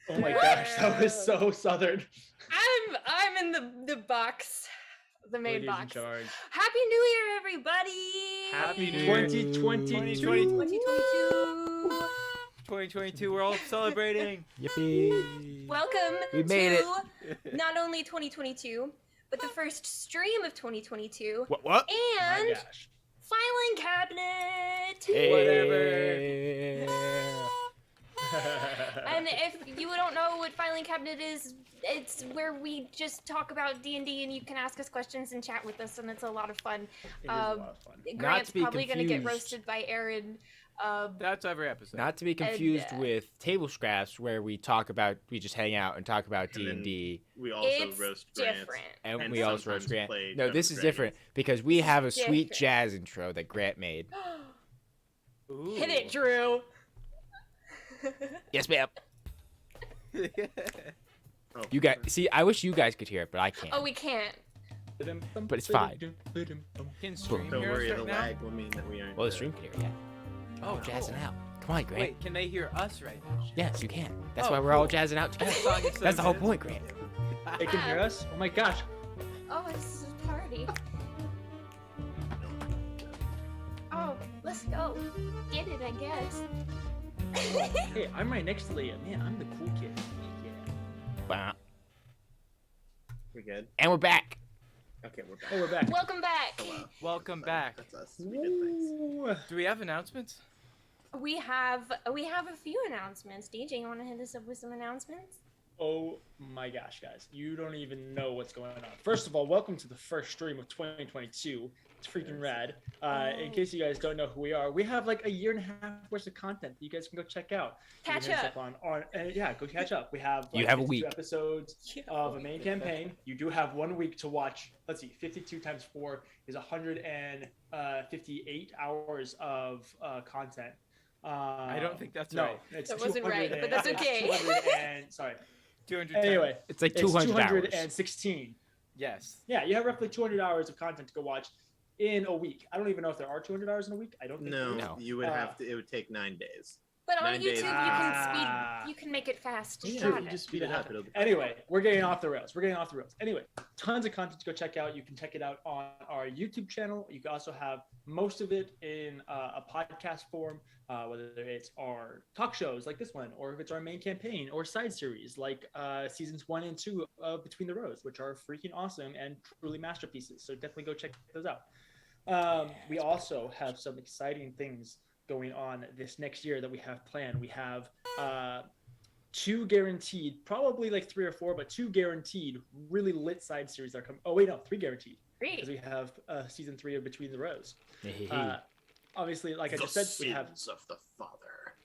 Oh my gosh, that was so southern. I'm in the box, the main Lydia's in box. charge. Happy New Year, everybody! Happy New Year. 2022. 2022. 2022, we're all celebrating. Yippee! Welcome We made to not only 2022, but the first stream of 2022 What? My and gosh. filing cabinet. Hey. And if you don't know what filing cabinet is, it's where we just talk about D&D and you can ask us questions and chat with us, and it's a lot of fun. It is a lot of fun. Grant's to be probably gonna get confused. roasted by Aaron. That's every episode. Not to be confused And, with table scraps, where we just hang out and talk about D&D, We also It's roast Grant. different. and and we also sometimes roast Grant. play No, this is Dungeons different Dragons. because we have a sweet Different. jazz intro that Grant made. Ooh. Hit it, Drew. Yes, ma'am. Oh, You guys, see, I wish you guys could hear it, but I can't. Oh, we can't. But it's fine. Can stream Don't hear worry, us the right now? lag will mean that we aren't. Well, the stream can hear it, yeah. Oh, Jazzing cool. out. Come on, Grant. Wait, can they hear us right now? Yes, you can. That's Oh, why we're all cool. jazzing out together. That song is so That's the whole good. point, Grant. They can hear us? Oh my gosh. Oh, it's a party. Oh, let's go. Get it, I guess. Hey, I'm right next to Lydia. Man, I'm the cool kid. Yeah. Wow. We good? And we're back. Okay, we're back. Oh, we're back. Welcome back. Hello. Welcome Sorry, back. That's us. We did things. Ooh. Do we have announcements? We have a few announcements. DJ, you want to hit us up with some announcements? Oh my gosh, guys. You don't even know what's going on. First of all, welcome to the first stream of 2022. It's freaking rad. In case you guys don't know who we are, we have like a year and a half worth of content that you guys can go check out. You Catch can hit us up. on yeah, go catch up. We have You have a 52 week. episodes of a main campaign. You do have 1 week to watch. Let's see, 52 times 4 is 158 hours of content. I don't think that's no, right. It's That wasn't right, 200 but that's it's okay. 200 and, sorry. 200. Anyway, It's like it's 200 hours. 216. Yes. Yeah, you have roughly 200 hours of content to go watch in a week. I don't even know if there are 200 hours in a week. I don't think No, there is. No. you would have to. It would take 9 days. But on 9 YouTube, days. you Ah. you can make it fast. It's You true, got you it. just Speed it up. It'll be fine. Anyway, we're getting off the rails. Anyway, tons of content to go check out. You can check it out on our YouTube channel. You can also have most of it in a podcast form, whether it's our talk shows like this one, or if it's our main campaign or side series like seasons 1 and 2 of Between the Rows, which are freaking awesome and truly masterpieces. So definitely go check those out. We also have some exciting things going on this next year that we have planned. We have 2 guaranteed, probably like 3 or 4, but 2 guaranteed really lit side series that are coming. Oh wait, no, 3 guaranteed because we have season 3 of Between the Rows. Obviously, like I just said, we have Sins of the Father.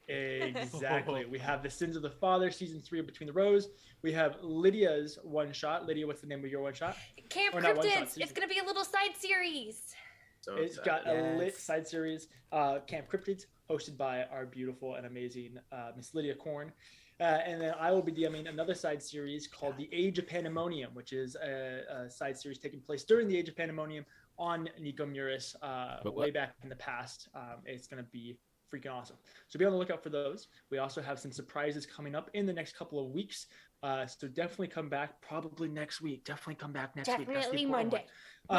exactly. We have the Sins of the Father, season 3 of Between the Rows. We have Lydia's one shot. Lydia, what's the name of your one shot? Camp Or not one shot, Cryptids. season. It's gonna be a little side series. So It's excited. got a lit Yes. side series, Camp Cryptids, hosted by our beautiful and amazing Miss Lydia Korn. And then I will be DMing another side series called The Age of Pandemonium, which is a side series taking place during the Age of Pandemonium on Nico Muris way back in the past. It's going to be freaking awesome. So be on the lookout for those. We also have some surprises coming up in the next couple of weeks. So definitely come back, probably next week. Definitely come back next week. That's the Definitely important Monday. one.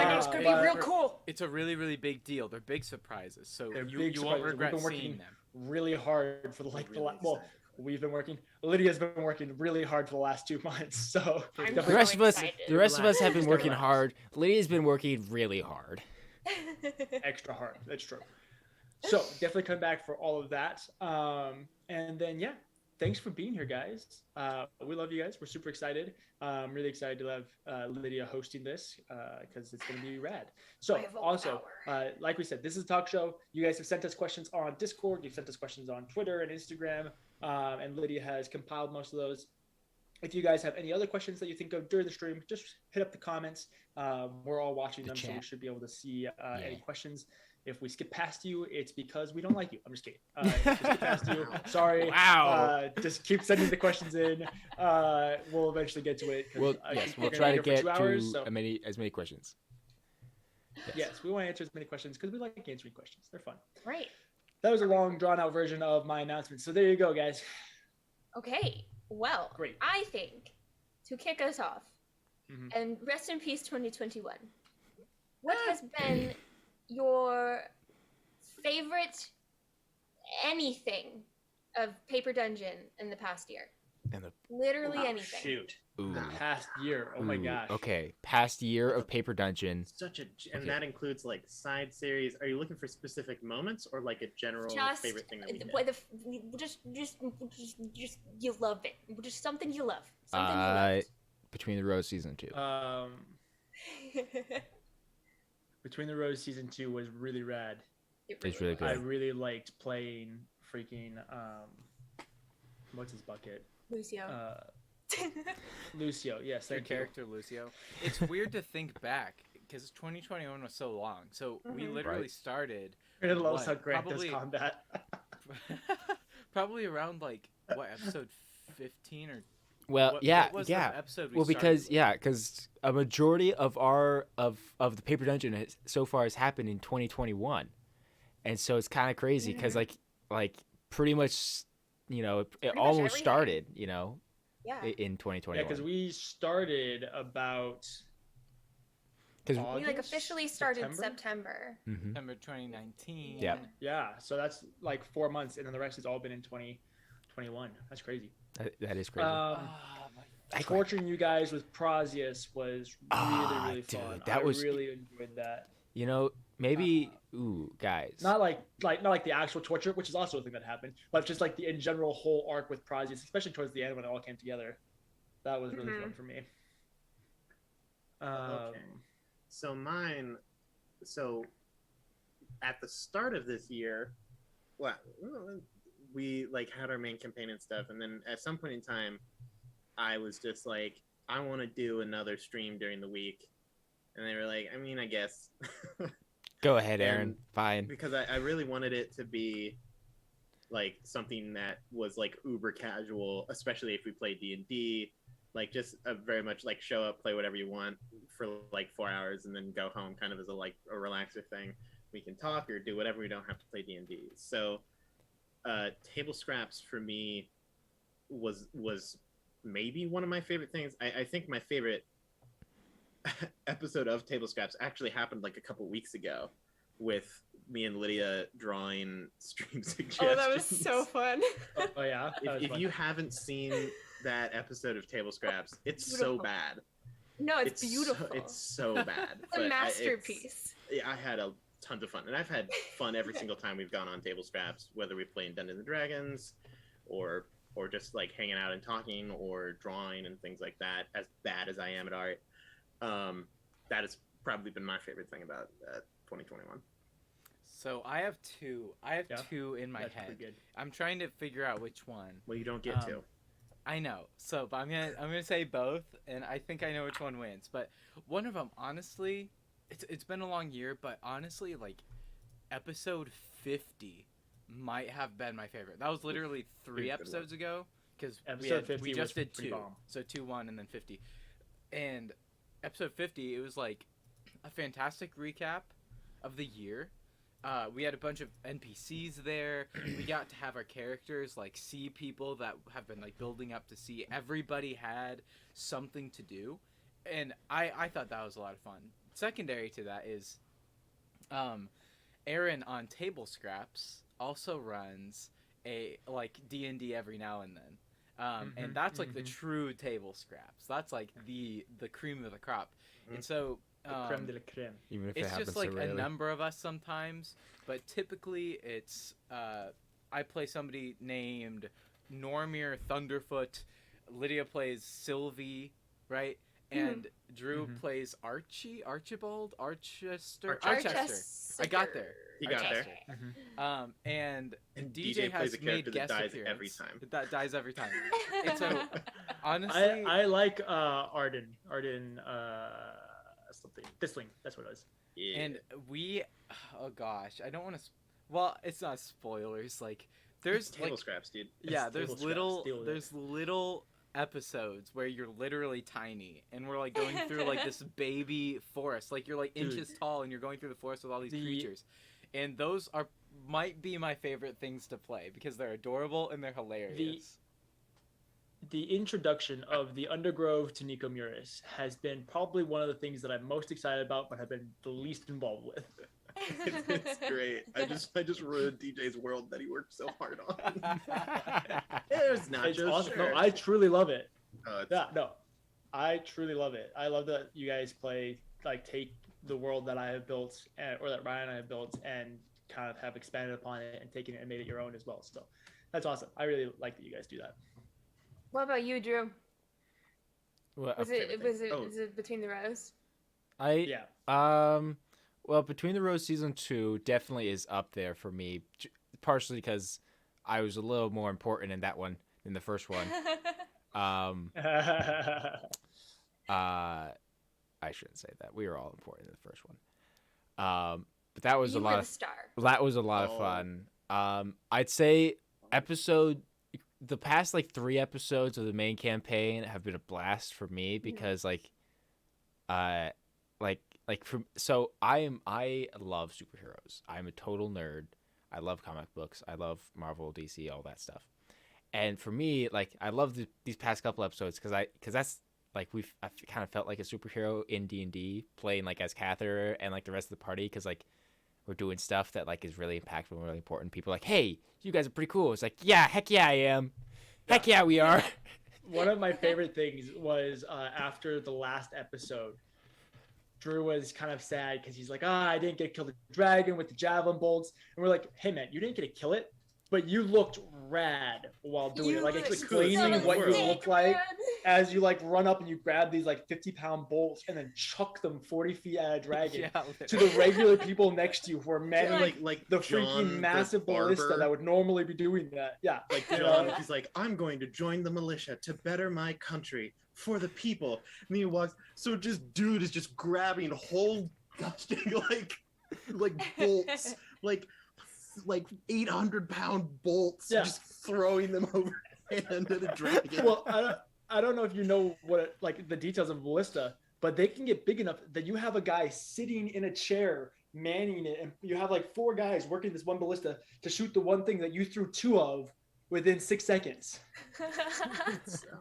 Monday's gonna be but- real cool. It's a really, really big deal. They're big surprises, so They're you big won't surprises. We've regret been working seeing them. really hard for the Really well, excited. we've been working. Lydia's been working really hard for the last 2 months. So I'm The so rest of us, excited. the rest of us have been Relax. working hard. Lydia's been working really hard. extra hard. That's true. So definitely come back for all of that. And then yeah, thanks for being here, guys. We love you guys. We're super excited. I'm really excited to have Lydia hosting this because it's going to be rad. So I have a also, like we said, this is a talk show. You guys have sent us questions on Discord. You've sent us questions on Twitter and Instagram. And Lydia has compiled most of those. If you guys have any other questions that you think of during the stream, just hit up the comments. We're all watching them, so we chat. should be able to see any questions. If we skip past you, it's because we don't like you. I'm just kidding. If we skip past you, sorry. Wow. Just keep sending the questions in. We'll eventually get to it. 'cause Well, I yes, think we'll we're try gonna to be here get for 2 hours, so- to as many questions. Yes, we want to answer as many questions because we like answering questions. They're fun. Right. That was a long, drawn-out version of my announcement. So there you go, guys. Okay. Well, Great. I think to kick us off, Mhm. and rest in peace 2021. What has been your favorite anything of Paper Dungeon in the past year? And the Literally Oh, anything. shoot. ooh, The past year. Oh my ooh, gosh. Okay, past year of Paper Dungeon. And Okay. that includes like side series. Are you looking for specific moments or like a general Just favorite thing that we did? just you love it. Just something you love. Something you loved. Between the Rows season 2. Between the Rose season 2 was really rad. It's really was. I good. really liked playing freaking what's his bucket? Lucio. Lucio. Yes, Your thank you. character Lucio. It's weird to think back because 2021 was so long. So we Mhm. literally Right. started It loves how what, Grant does probably- combat. probably around like what episode 15 or Well, what, yeah, what was yeah. the episode we Well, started because with? because a majority of the Paper Dungeon so far has happened in 2021, and so it's kind of crazy because like pretty much it Pretty much almost everything. started Yeah. in Yeah, 2021. because we started about Because We like August, officially started September. September. September 2019. Yeah. Yeah, so that's like 4 months, and then the rest has all been in 2021. That's crazy. that is crazy. Ah, my Torturing you guys with Prosius was really dude, fun. that I was- really enjoyed that. Maybe guys. Not like the actual torture, which is also a thing that happened, but just like the in general whole arc with Prosius, especially towards the end when it all came together. That was really fun for me. Okay. So at the start of this year, well, we like had our main campaign and stuff, and then at some point in time, I was just like, I want to do another stream during the week, and they were like, I mean, I guess, Go ahead, Aaron. And- Fine. because I really wanted it to be like something that was like uber casual, especially if we play D&D, like just a very much like show up, play whatever you want for like 4 hours, and then go home, kind of as a relaxer thing. We can talk or do whatever. We don't have to play D&D. So, table scraps for me was maybe one of my favorite things. I think my favorite episode of Table Scraps actually happened like a couple weeks ago with me and Lydia drawing stream suggestions. Oh, that was so fun. Oh yeah. That was If fun. you haven't seen that episode of Table Scraps, it's so Beautiful. bad. No, it's beautiful. It's so bad. It's but a masterpiece. I had a tons of fun, and I've had fun every single time we've gone on Table Scraps, whether we play in Dungeons and Dragons, or just like hanging out and talking, or drawing and things like that. As bad as I am at art, that has probably been my favorite thing about 2021. So I have two. I have Yeah. two in my That's head. pretty good. I'm trying to figure out which one. Well, you don't get to. I know. So, but I'm gonna say both, and I think I know which one wins. But one of them, honestly, it's been a long year, but honestly, like episode 50 might have been my favorite. That was literally 3 Pretty good episodes ago because Episode 50 we was just did pretty 2, bomb. so 2, 1, and then 50. And episode 50, it was like a fantastic recap of the year. We had a bunch of NPCs there. We got to have our characters like see people that have been like building up to see. Everybody had something to do, and I thought that was a lot of fun. Secondary to that is, Aaron on Table Scraps also runs a like D&D every now and then, and that's like the true Table Scraps. That's like the cream of the crop, and so. The creme de la creme. Even if it It's happens just so like a rarely. number of us sometimes, but typically it's I play somebody named Normir Thunderfoot, Lydia plays Sylvie, right? And Drew plays Archibald, Archester. I got there. You got there. And And DJ plays has a made character that guest dies appearance. every time. That dies every time. And so honestly, I like Arden something Thistling. That's what it was. Yeah. and we, oh gosh, I don't want to. Well, it's not spoilers. Like there's Table like Scraps, dude. It's table scraps, deal with it. there's little episodes where you're literally tiny and we're like going through like this baby forest, like you're like Dude. inches tall and you're going through the forest with all these The- creatures, and those might be my favorite things to play because they're adorable and they're hilarious. the introduction of the Undergrove to Nico Muris has been probably one of the things that I'm most excited about, but have been the least involved with. It's great. I just ruined DJ's world that he worked so hard on. There's nachos. It's awesome. Sure. No, I truly love it. Oh, it's- Yeah, no, I truly love it. I love that you guys take the world that I have built, or that Ryan and I have built, and kind of have expanded upon it and taken it and made it your own as well. So that's awesome. I really like that you guys do that. What about you, Drew? Well, Was favorite it thing. Oh. is it Between the Rows? Yeah. Well, Between the Rows season 2 definitely is up there for me, partially because I was a little more important in that one than the first one. I shouldn't say that. We were all important in the first one. But that was You a were lot the of star. that was a lot of fun. I'd say the past like 3 episodes of the main campaign have been a blast for me because I love superheroes. I'm a total nerd. I love comic books. I love Marvel, DC, all that stuff. And for me, like, I love these past couple episodes because that's like I kind of felt like a superhero in D&D playing like as Cather and like the rest of the party because like we're doing stuff that like is really impactful and really important. People are like, hey, you guys are pretty cool. It's like, yeah, heck yeah, I am. Heck yeah, we are. One of my favorite things was after the last episode, Drew was kind of sad because he's like, I didn't get to kill the dragon with the javelin bolts. And we're like, hey, man, you didn't get to kill it, but you looked rad while doing it. Like, looked explaining so what you sick, look like man. as you, like, run up and you grab these, like, 50-pound bolts and then chuck them 40 feet at a dragon to the regular people next to you who are manning, like the John, freaking massive the ballista barber. that would normally be doing that. Yeah. Like John, he's like, I'm going to join the militia to better my country for the people. And he walks, so just dude is just grabbing whole gushing like bolts, like 800-pound bolts, Yeah. just throwing them over hand at a dragon. Well, I don't know if you know like the details of ballista, but they can get big enough that you have a guy sitting in a chair manning it, and you have like 4 guys working this one ballista to shoot the one thing that you threw 2 of within 6 seconds. Oh,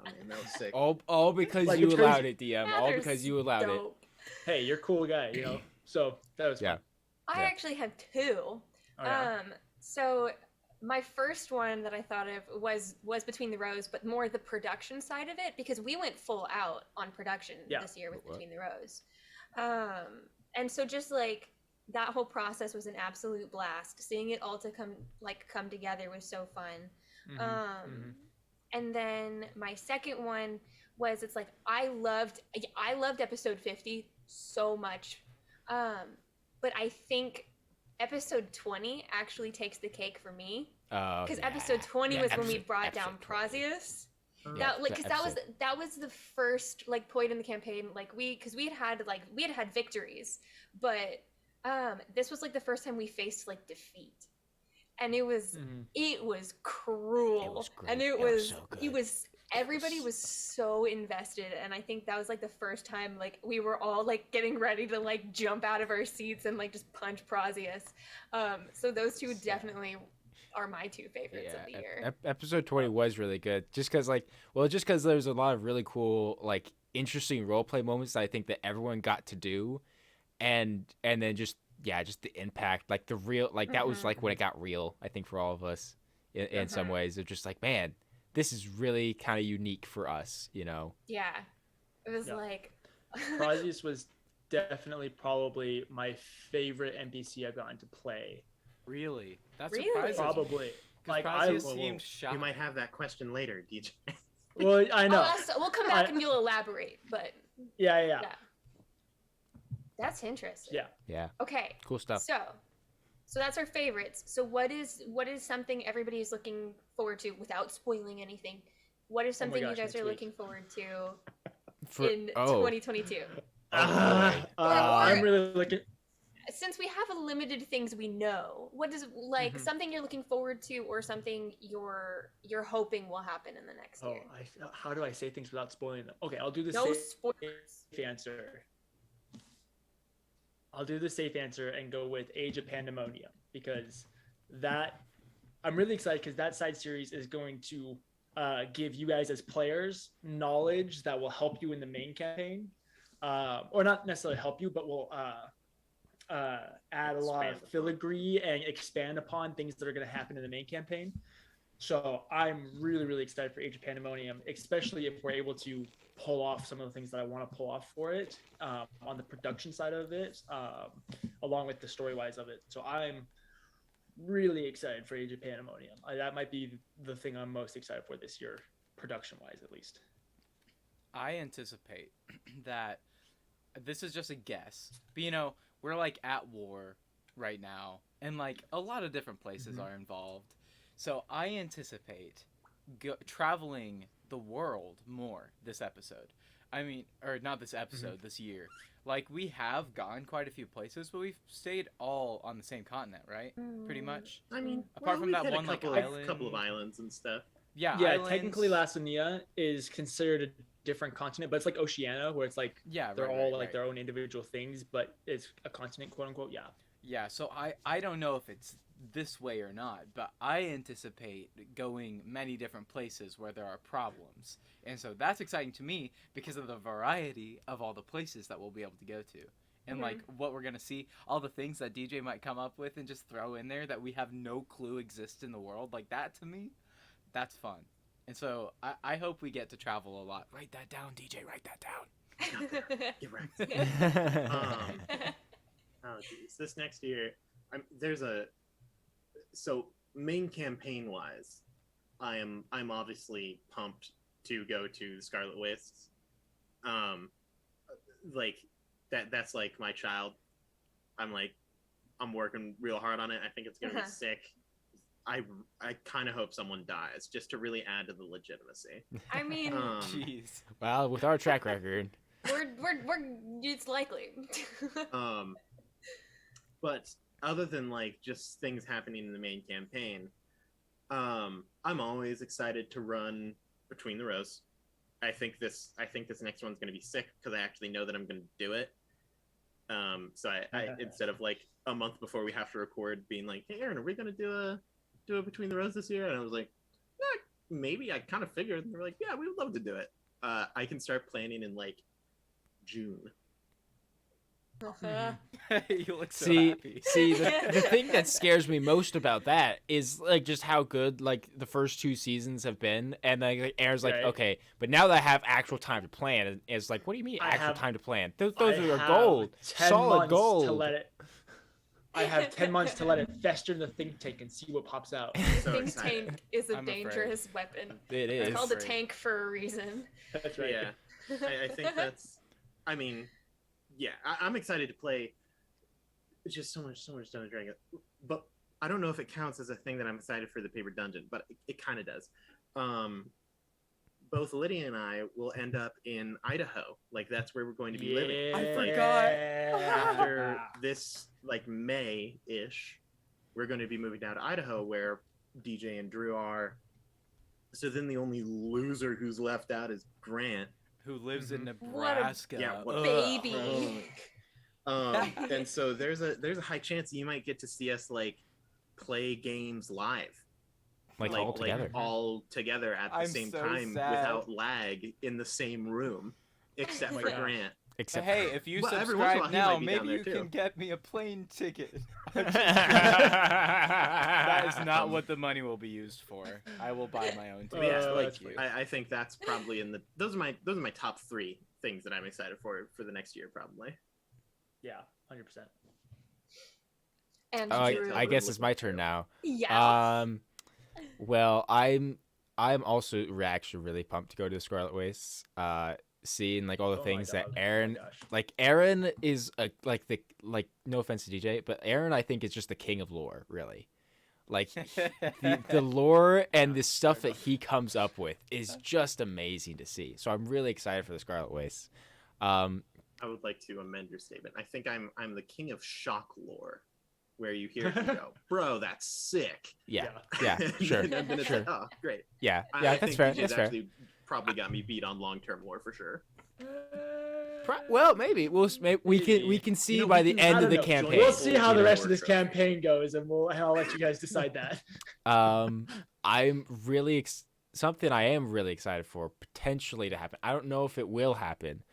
man, that was sick. All because Like, you it's allowed crazy. it, DM. Yeah, All they're because you allowed it. dope. Hey, you're a cool guy, you know. So that was Yeah. fun. I Yeah. actually have 2. Oh, yeah. So my first one that I thought of was Between the Rows, but more the production side of it because we went full out on production Yeah. this year with What? Between the Rows. And so just like that whole process was an absolute blast. Seeing it all come together was so fun. Mhm. And then my second one was it's like I loved episode 50 so much. But I think episode 20 actually takes the cake for me because episode 20 was when we brought down Prazius. That like because that was the first like point in the campaign like we had had victories, but this was like the first time we faced like defeat, and it was cruel. It was great. And It was so good. Everybody was so invested, and I think that was like the first time like we were all like getting ready to like jump out of our seats and like just punch Prazius. So those 2 definitely are my 2 favorites of the year. Episode 20 was really good just because there's a lot of really cool like interesting roleplay moments that I think that everyone got to do, and then just the impact, like the real, like that was like when it got real, I think, for all of us in some ways. It's just like, man, this is really kind of unique for us, you know? Yeah, it was Yeah. like Prazius was definitely probably my favorite NPC I've gotten to play. Really? That's Really? surprising. Probably. Like, Like seemed shy. You might have that question later, DJ. well, I know. we'll come back and you'll elaborate, but Yeah. that's interesting. Yeah. Okay. Cool stuff. So that's our favorites. So what is something everybody is looking forward to without spoiling anything? What is something gosh, you guys next are week. looking forward to in oh. 2022? I'm really looking. Since we have a limited things we know, what is like something you're looking forward to or something you're hoping will happen in the next year? How do I say things without spoiling them? Okay, I'll do the No safe spoilers. answer. I'll do the safe answer and go with Age of Pandemonium because I'm really excited because that side series is going to give you guys as players knowledge that will help you in the main campaign, or not necessarily help you, but will add a lot of Expand upon. filigree and expand upon things that are going to happen in the main campaign. So I'm really, really excited for Age of Pandemonium, especially if we're able to pull off some of the things that I want to pull off for it, on the production side of it, along with the story-wise of it. So I'm really excited for Age of Pandemonium. That might be the thing I'm most excited for this year, production-wise at least. I anticipate that this is just a guess, but you know, we're like at war right now, and like a lot of different places are involved. So I anticipate traveling the world more this episode. I mean, or not this episode, this year. Like, we have gone quite a few places, but we've stayed all on the same continent, right? Pretty much. I mean, Apart from we've that hit a one, like, couple of islands and stuff. Yeah, Yeah, technically Laconia is considered a different continent, but it's like Oceania, where it's like they're all like their own individual things, but it's a continent, quote unquote. Yeah. Yeah, so I don't know if it's this way or not, but I anticipate going many different places where there are problems. And so that's exciting to me because of the variety of all the places that we'll be able to go to. And like what we're going to see, all the things that DJ might come up with and just throw in there that we have no clue exist in the world. Like that, to me, that's fun. And so I hope we get to travel a lot. Write that down, DJ, write that down. You're right. Oh geez, this next year, so main campaign wise, I'm obviously pumped to go to the Scarlet Wastes. Like that's like my child. I'm working real hard on it. I think it's gonna be sick. I kind of hope someone dies just to really add to the legitimacy. I mean, Jeez. Well, with our track record, we're it's likely. But other than like just things happening in the main campaign, I'm always excited to run Between the Rows. I think this next one's going to be sick because I actually know that I'm going to do it. So I instead of like a month before we have to record being like, hey Aaron, are we going to do a Between the Rows this year? And I was like, maybe. I kind of figured. And they were like, yeah, we would love to do it. I can start planning in like June. You look so see, happy. the thing that scares me most about that is like just how good like the first 2 seasons have been, and like Aaron's like, okay, but now that I have actual time to plan, it's like, what do you mean actual time to plan? Those are gold, solid gold. I have 10 months to let it fester in the think tank and see what pops out. So think tank is a dangerous weapon. It is. It's called a tank for a reason. That's right. Yeah, I think that's. I mean. Yeah, I'm excited to play. It's just so much Dungeons and Dragons. But I don't know if it counts as a thing that I'm excited for the Paper Dungeon, but it kind of does. Both Lydia and I will end up in Idaho. Like that's where we're going to be living. I forgot. After this, like May-ish, we're going to be moving down to Idaho, where DJ and Drew are. So then the only loser who's left out is Grant. Who lives in Nebraska? What a baby! And so there's a high chance you might get to see us like play games live, like all together at the same time without lag in the same room, except for But Grant. hey, if you subscribe now, maybe you can get me a plane ticket. That is not what the money will be used for. I will buy my own ticket. Yeah, like, I think that's probably in the those are my top 3 things that I'm excited for the next year, probably. Yeah, 100%. And I guess it's my turn now. Yeah. Well, I'm also actually really pumped to go to the Scarlet Wastes. Seeing like all the things that Aaron Aaron is no offense to DJ, but Aaron I think is just the king of lore, really. Like the lore and the stuff that he comes up with is just amazing to see. So I'm really excited for the Scarlet Wastes. I would like to amend your statement. I think I'm the king of shock lore, where you hear it and go, bro, that's sick. Yeah, sure. And then it's sure. like, oh, great. Yeah, I that's think fair. DJ's That's fair. actually probably got me beat on long-term lore for sure. Well, maybe we can see by the end of the campaign. We'll see how the rest of this campaign goes, and I'll let you guys decide that. I'm really something I am really excited for potentially to happen. I don't know if it will happen,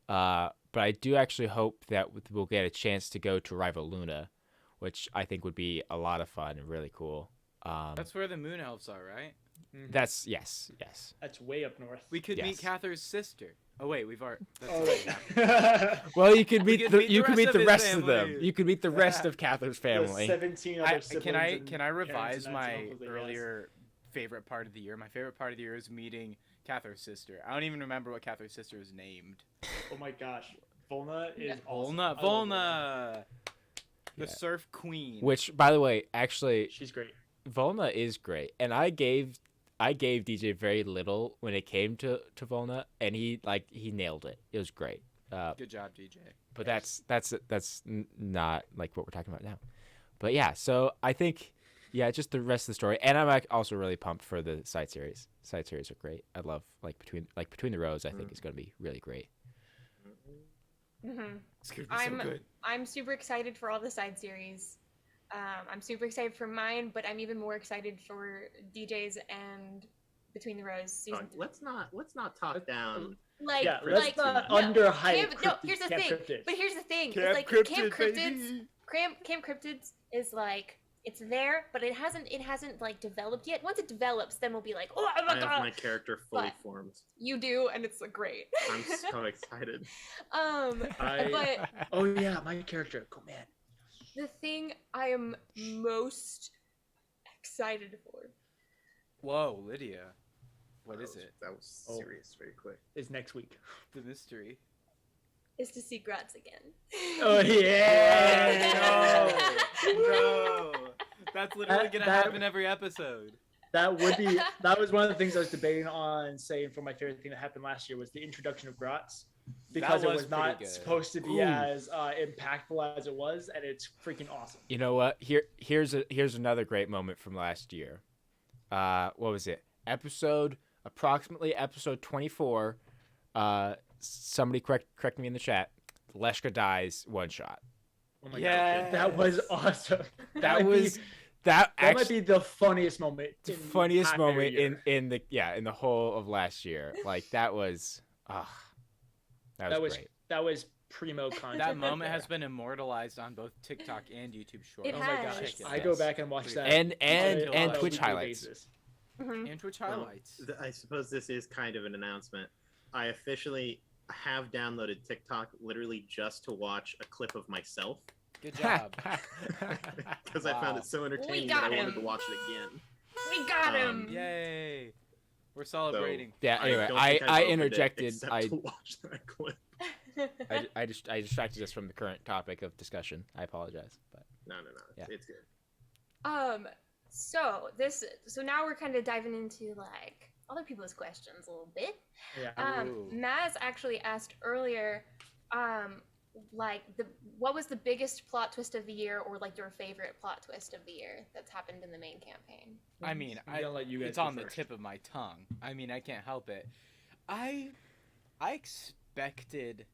but I do actually hope that we'll get a chance to go to Rival Luna, which I think would be a lot of fun and really cool. That's where the moon elves are, right? That's yes. That's way up north. We could meet Yes. Cather's sister. Oh wait, we've already. Oh, That's Well, you could meet could the meet you the could meet rest the of rest his of them. family. You could meet the rest of Cather's The family. 17 other siblings can I and parents revise and my uncles, I guess. earlier favorite part of the year? My favorite part of the year is meeting Cather's sister. I don't even remember what Cather's sister is named. Oh my gosh, Volna is awesome. Volna, I love Volna, the Yeah. surf queen. Which, by the way, actually, She's great. Volna is great, and I gave DJ very little when it came to Volna, and he nailed it. It was great. Good job, DJ. But that's not like what we're talking about now. But yeah, so I think just the rest of the story, and I'm also really pumped for the side series. Side series are great. I love between the rows. I think is going to be really great. It's gonna be so good. I'm super excited for all the side series. I'm super excited for mine, but I'm even more excited for DJ's and Between the Rows season 3. Let's not talk down. Like, Yeah, like let's not no, underhype. here's the Camp thing. Cryptids. But here's the thing. Camp It's like Cryptid, Camp Cryptids. baby. Camp Cryptids is like it's there, but it hasn't like developed yet. Once it develops, then we'll be like, oh my I have god, my character fully But- formed. you do, and it's great. I'm so excited. But Oh yeah, my character. Go man. the thing I am most excited for Whoa, Lydia. What is it? That was Oh. serious, very quick. Is next week. The mystery. is to see Gratz again. Oh yeah. No. That's literally gonna That- happen every episode. That would be. That was one of the things I was debating on saying for my favorite thing that happened last year was the introduction of Gratz, because it was was not pretty good. supposed to be Ooh. as impactful as it was, and it's freaking awesome. You know what? Here's another great moment from last year. What was it? Approximately episode 24. Somebody correct me in the chat. Leshka dies one shot. Oh my Yeah. god, that was awesome. That was that actually might be the funniest moment. the in the funniest entire moment year. in the whole of last year. Like that was that was great. That was primo content. That moment right has been immortalized on both TikTok and YouTube Shorts. It there. Oh my has. gosh, Check it I out. go back and watch Pretty that. And and on a Twitch weekly highlights. basis. Mhm. And Twitch highlights. I suppose this is kind of an announcement. I officially have downloaded TikTok literally just to watch a clip of myself Good job. because I found Wow. it so entertaining got that I wanted him. to watch it again. We got him. Yay. We're celebrating. Yeah. Anyway, don't I think I've opened it interjected. except to watch that clip. I distracted us from the current topic of discussion. I apologize, but No. Yeah. It's good. So now we're kind of diving into like other people's questions a little bit. Yeah. Ooh. Maz actually asked earlier, what was the biggest plot twist of the year, or like your favorite plot twist of the year that's happened in the main campaign? I mean, I'm gonna let you guys it's go on the first. tip of my tongue. I mean, I can't help it. I expected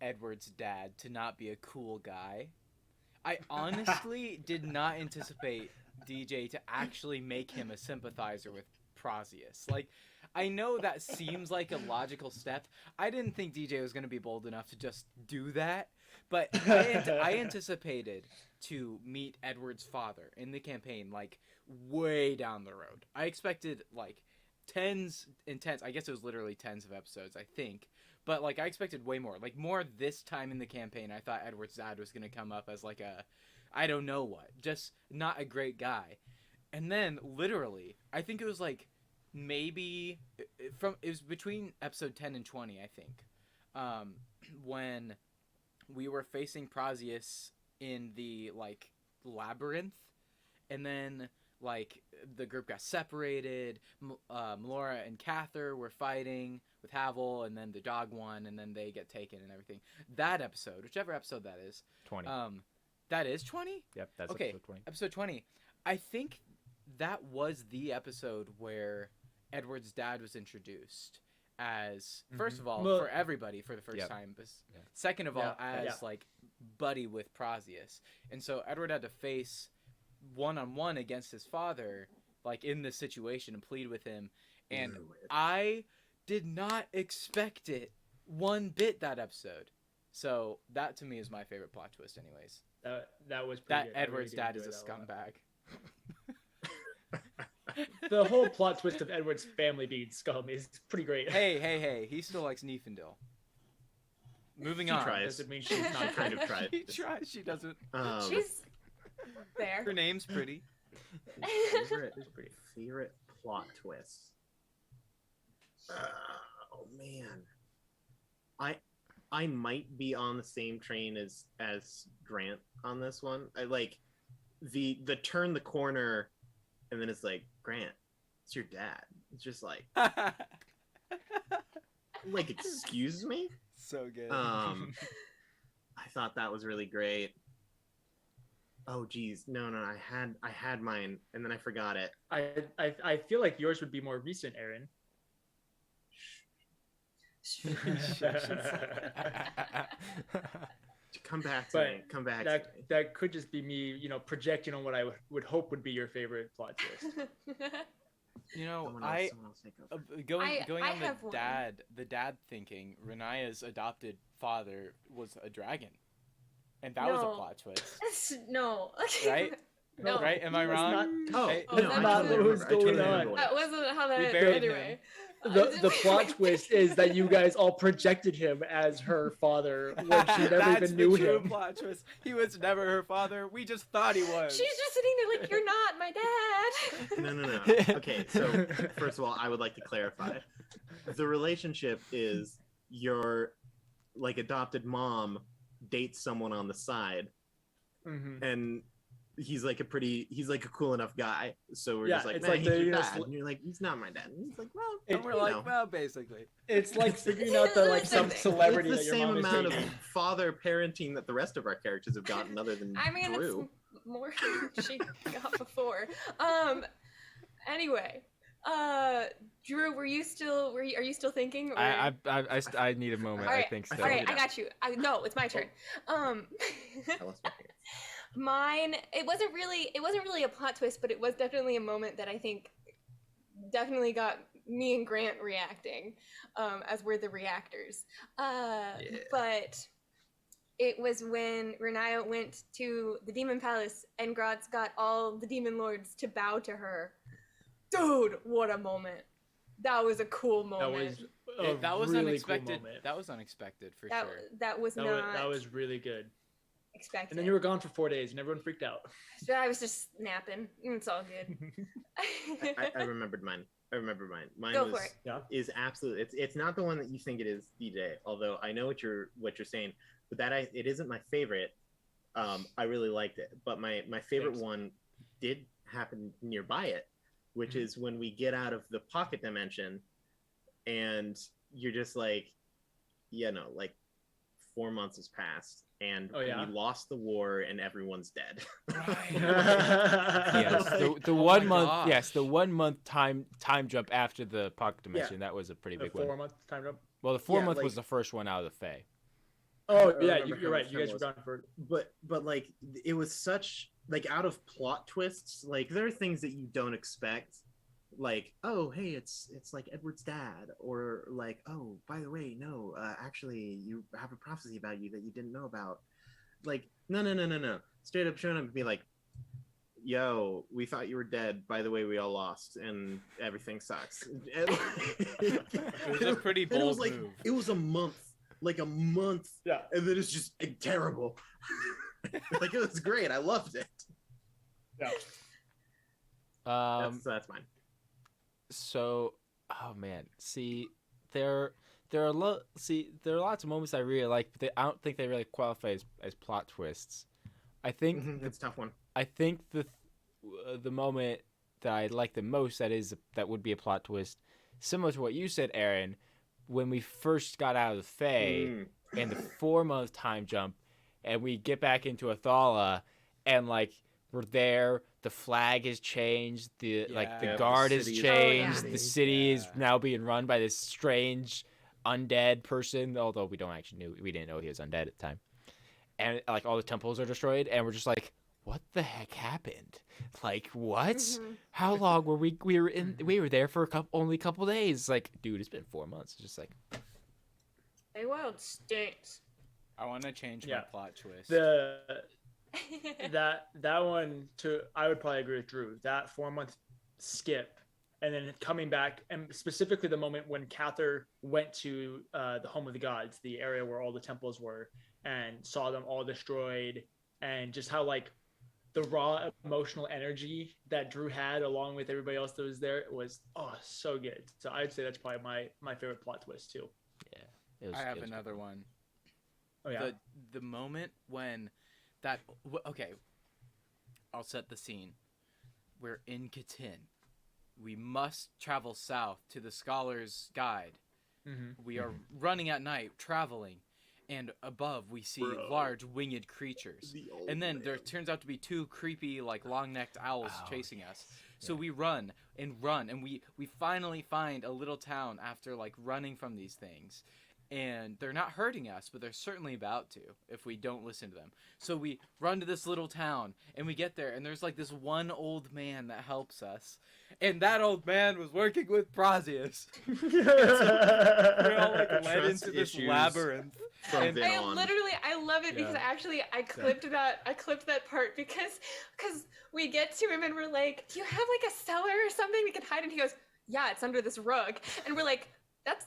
Edward's dad to not be a cool guy. I honestly did not anticipate DJ to actually make him a sympathizer with Prosius. Like, I know that seems like a logical step. I didn't think DJ was going to be bold enough to just do that, but I anticipated to meet Edward's father in the campaign, like, way down the road. I expected, like, tens and tens. I guess it was literally tens of episodes, I think. But, like, I expected way more. Like, more this time in the campaign, I thought Edward's dad was going to come up as, like, I don't know what. Just not a great guy. And then, literally, I think it was, like, maybe... it was between episode 10 and 20, I think. When we were facing Prosius in the, like, labyrinth. And then... like, the group got separated, Melora and Cather were fighting with Havel, and then the dog won, and then they get taken and everything. That episode, whichever episode that is. 20. That is 20? Yep, that's okay, episode 20. Episode 20. I think that was the episode where Edward's dad was introduced as, first of all, Well- for everybody for the first Yep. time. But Yeah. second of all, Yeah, as, yeah. like, buddy with Prosius. And so Edward had to face one-on-one against his father, like, in this situation, and plead with him. and Knew it. I did not expect it one bit that episode. So that to me is my favorite plot twist, anyways. That was pretty That good. I really Edward's did dad is enjoy a that lot. scumbag. The whole plot twist of Edward's family being scum is pretty great. Hey, he still likes Niefendil. Moving She on. tries. Doesn't mean she's She not kind of tries. She tries, she doesn't. She's there. Her name's pretty. Favorite plot twist. Oh man, I might be on the same train as Grant on this one. I like the turn the corner, and then it's like, Grant, it's your dad. It's just like excuse me. So good. I thought that was really great. Oh geez, no, I had mine and then I forgot it. I feel like yours would be more recent, Aaron. Come back to But me. Come back to me. that could just be me, projecting on what I would hope would be your favorite plot twist. You know, Someone else take over. going I on have one. the dad thinking, Renaya's adopted father was a dragon, and that was a No. plot twist, No. right? No. Right? Am I That's wrong? not- Oh, Hey, Oh, no, that's I not totally what remember. was I totally going remember on. what That it was. wasn't how that. We buried Anyway. The plot twist is that you guys all projected him as her father when she never That's even knew the true him. plot twist. He was never her father. We just thought he was. She's just sitting there like, you're not my dad. No. Okay, so first of all, I would like to clarify. The relationship is your adopted mom dates someone on the side, Mhm. and he's like a cool enough guy. So we're Yeah, just like, it's man, like he's the, your dad. And you're like, he's not my dad. And he's like, well, And we're like, know. well, basically. It's like figuring out that some celebrity It's the that your same mom is amount of dating. father parenting that the rest of our characters have gotten, other than I mean, Drew. it's more than she got before. Anyway, Drew, are you still thinking? Or... I need a moment. All right, I think so. all right, it I out. got you. No, it's my turn. Tell us what it is. Mine. It wasn't really a plot twist, but it was definitely a moment that I think definitely got me and Grant reacting, as we're the reactors. But it was when Renaya went to the Demon Palace and Graz got all the Demon Lords to bow to her. Dude, what a moment! That was a cool moment. That was That was really unexpected. Cool moment. That was unexpected for that sure. that was That not that was really good. expected. And then you were gone for 4 days, and everyone freaked out. So I was just napping. It's all good. I remembered mine. Mine Go was for it. Yeah. is absolutely. It's not the one that you think it is, DJ. Although I know what you're saying, but it isn't my favorite. I really liked it, but my favorite Thanks. one did happen nearby it, which is when we get out of the pocket dimension, and you're just like, 4 months has passed, and Oh, yeah? we lost the war, and everyone's dead. Yes, the Oh 1 my month. gosh. Yes, the 1 month time jump after the pocket dimension. That was a pretty The big one. 4 month time jump. Well, the 4 Yeah, month like- was the first one out of the Fae. Oh I yeah, remember you're how right. much You time guys were was. gone for. but like it was such out of plot twists. Like there are things that you don't expect, like, oh hey, it's like Edward's dad, or like, oh by the way, no, actually you have a prophecy about you that you didn't know about. Like no, straight up showing up and be like, yo, we thought you were dead, by the way, we all lost and everything sucks. It was a pretty And it was bold like move. it was a month, Yeah. and then it's just terrible. Like it was great, I loved it. Yeah. That's mine. So, oh man, see, there are lots of moments I really like, but I don't think they really qualify as plot twists. I think It's a tough one. I think the moment that I like the most that would be a plot twist, similar to what you said, Aaron, when we first got out of the Fae and the 4 month time jump, and we get back into Athala, and like we're there, the flag has changed, the Yeah, guard the has city is changed, changing. the city is Yeah. now being run by this strange undead person, although we didn't know he was undead at the time, and like all the temples are destroyed, and we're just like, what the heck happened? Like, what? Mhm. How long were we were there for only a couple days? Like, dude, it's been 4 months. It's just like, Hey, world stinks. I want to change my Yeah. plot twist. That one too. I would probably agree with Drew. That 4 month skip, and then coming back, and specifically the moment when Cather went to the home of the gods, the area where all the temples were, and saw them all destroyed, and just how like the raw emotional energy that Drew had along with everybody else that was there was so good. So I'd say that's probably my favorite plot twist too. it was. I have it was another one. Oh yeah. The moment when okay, I'll set the scene. We're in Catan. We must travel south to the Scholar's Guide. Mm-hmm. We are running at night, traveling, and above we see large winged creatures. And then there turns out to be 2 creepy, like, long-necked owls chasing us. So we run, and we finally find a little town after, like, running from these things. And they're not hurting us, but they're certainly about to if we don't listen to them. So we run to this little town, and we get there, and there's, like, this one old man that helps us. And that old man was working with Prazius. We're all, like, led Trust into this issues labyrinth. from And- then on. I love it because Yeah. actually I clipped that part because we get to him and we're like, do you have like a cellar or something we can hide? And he goes, yeah, it's under this rug. And we're like, that's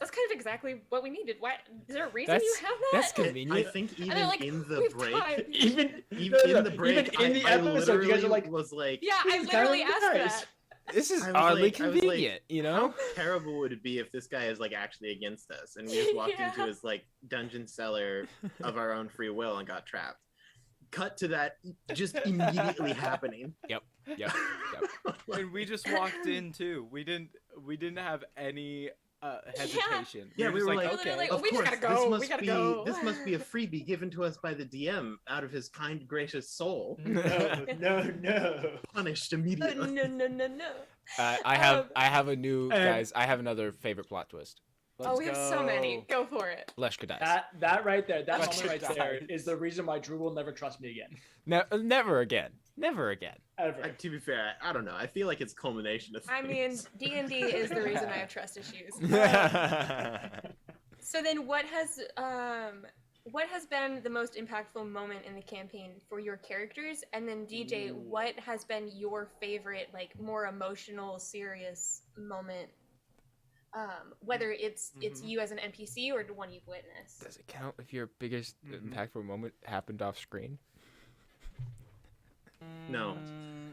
kind of exactly what we needed. Why is there a reason you have that? That's I convenient. think even they're like, in the "We've break, tried." even even in the break, even in the I episode, you guys are literally like, was like, Yeah, I This is literally kinda asked nice. that. This is I was oddly like- I was like, convenient, you know? how terrible would it be if this guy is like actually against us and we just walked Yeah. into his like dungeon cellar of our own free will and got trapped? Cut to that just immediately happening. Yep. And we just walked in too. We didn't have any hesitation. Yeah, were we just were like, like, okay. like, Of we just course, gotta go. We gotta go. this must be a freebie given to us by the DM out of his kind, gracious soul, no. punished No, immediately. no. I have a new guys. I have another favorite plot twist. Let's We have so many. Go for it. Leshka dies. That right there, that Let's moment right there dies. is the reason why Drew will never trust me again. Never again. Never again. Ever. To be fair, I don't know. I feel like it's a culmination of I mean, things. D&D is the reason I have trust issues. So then what has been the most impactful moment in the campaign for your characters? And then DJ, Ooh. what has been your favorite, like, more emotional, serious moment? Whether it's you as an NPC or the one you've witnessed. Does it count if your biggest impactful moment happened off screen? No.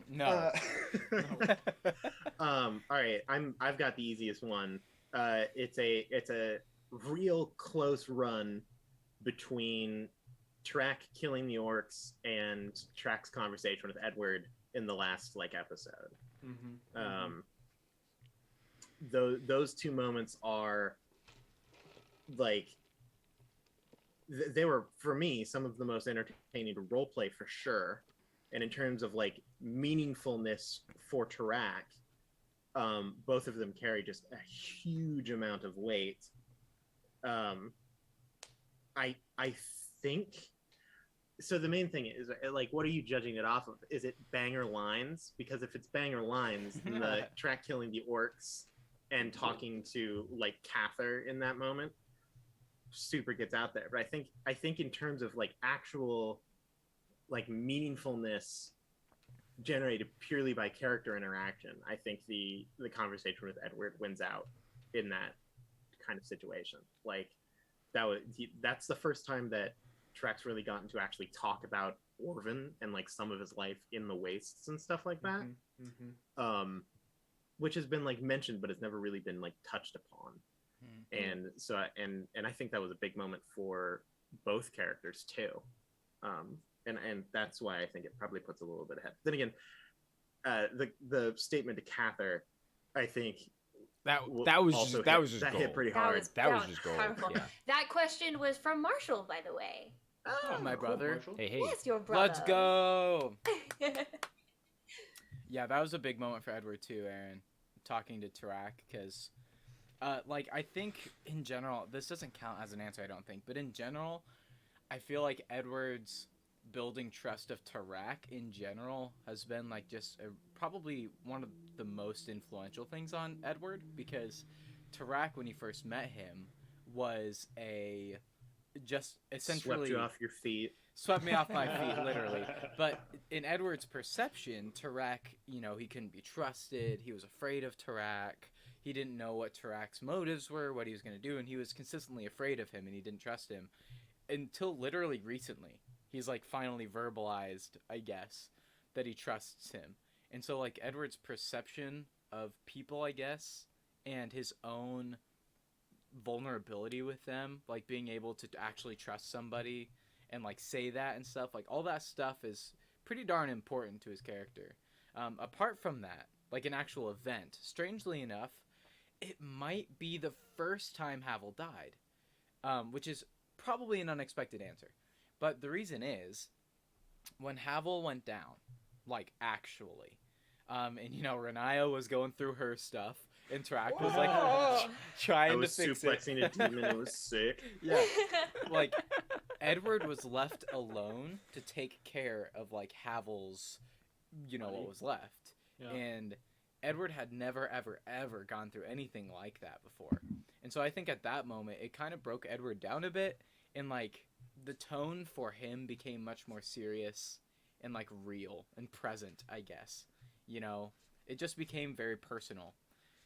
No. All right, I've got the easiest one. It's a real close run between Track killing the orcs and Track's conversation with Edward in the last episode. Those 2 moments are they were, for me, some of the most entertaining to roleplay for sure. And in terms of meaningfulness for Tarak, both of them carry just a huge amount of weight. I think so. The main thing is what are you judging it off of? Is it banger lines? Because if it's banger lines, then the Track killing the orcs and talking to Cather in that moment super gets out there. But I think in terms of actual meaningfulness generated purely by character interaction, I think the conversation with Edward wins out in that kind of situation. That's the first time that Track's really gotten to actually talk about Orvin and some of his life in the wastes and stuff like that. Which has been mentioned, but it's never really been touched upon. And so and I think that was a big moment for both characters too. And that's why I think it probably puts a little bit ahead. Then again, the statement to Cather, I think that was just that gold. hit pretty hard. That was just gold. powerful. Yeah. That question was from Marshall, by the way. Oh, my brother. Hey. Yes, your brother. Let's go. Yeah, that was a big moment for Edward too, Aaron. Talking to Tarak, because I think in general, this doesn't count as an answer, I don't think, but in general, I feel like Edward's building trust of Tarak in general has been like probably one of the most influential things on Edward, because Tarak, when you first met him, was just essentially Swept you off your feet. swept me off my feet, literally. But in Edward's perception, Tarak, he couldn't be trusted. He was afraid of Tarak. He didn't know what Tarak's motives were, what he was going to do, and he was consistently afraid of him, and he didn't trust him until literally recently. He's like finally verbalized, I guess, that he trusts him. And so like Edward's perception of people, I guess, and his own vulnerability with them, like being able to actually trust somebody and like say that and stuff, like all that stuff is pretty darn important to his character. Apart from that, like an actual event, strangely enough, it might be the first time Havel died, which is probably an unexpected answer. But the reason is, when Havel went down, like actually, and Renaya was going through her stuff, and Tarak was like trying to fix it. I was suplexing a demon. It was sick. Yeah, like Edward was left alone to take care of like Havel's, what was left, and Edward had never ever gone through anything like that before, and so I think at that moment it kind of broke Edward down a bit, and like the tone for him became much more serious and like real and present, I guess. It just became very personal.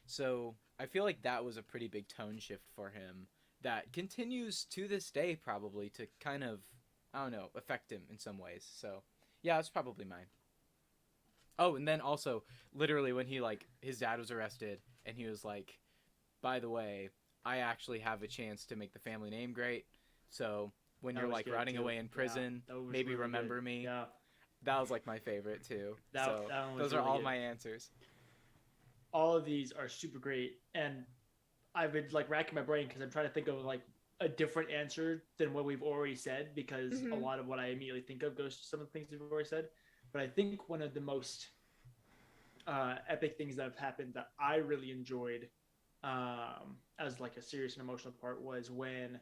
So I feel like that was a pretty big tone shift for him that continues to this day probably to kind of, I don't know, affect him in some ways. So yeah, it's probably mine. Oh, and then also literally when his dad was arrested and he was like, by the way, I actually have a chance to make the family name great. So when you're like rotting away in prison, maybe really remember me. Yeah. That was like my favorite too. That one was those are really all good. my answers. All of these are super great, and I've been like racking my brain because I'm trying to think of like a different answer than what we've already said, because a lot of what I immediately think of goes to some of the things we've already said. But I think one of the most epic things that have happened that I really enjoyed as like a serious and emotional part was when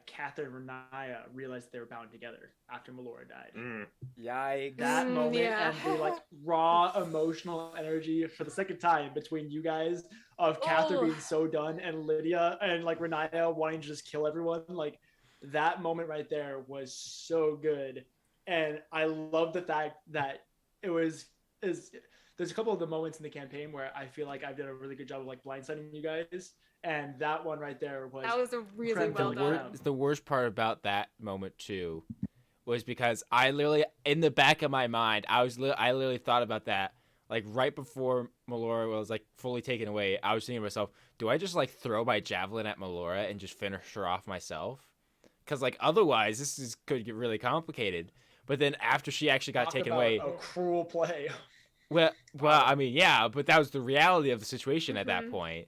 Catherine and Renaya realized they were bound together after Melora died. Yikes. That moment yeah. and the like raw emotional energy for the second time between you guys of Catherine being so done and Lydia and like Renaya wanting to just kill everyone. Like that moment right there was so good. And I love the fact that there's a couple of the moments in the campaign where I feel like I've done a really good job of like blindsiding you guys. And that one right there was a really well done. The worst part about that moment too was because I literally, in the back of my mind, I literally thought about that like right before Melora was like fully taken away. I was thinking to myself, do I just like throw my javelin at Melora and just finish her off myself? Because like otherwise could get really complicated. But then after she actually got taken away, a cruel play. well, I mean, yeah, but that was the reality of the situation at that point.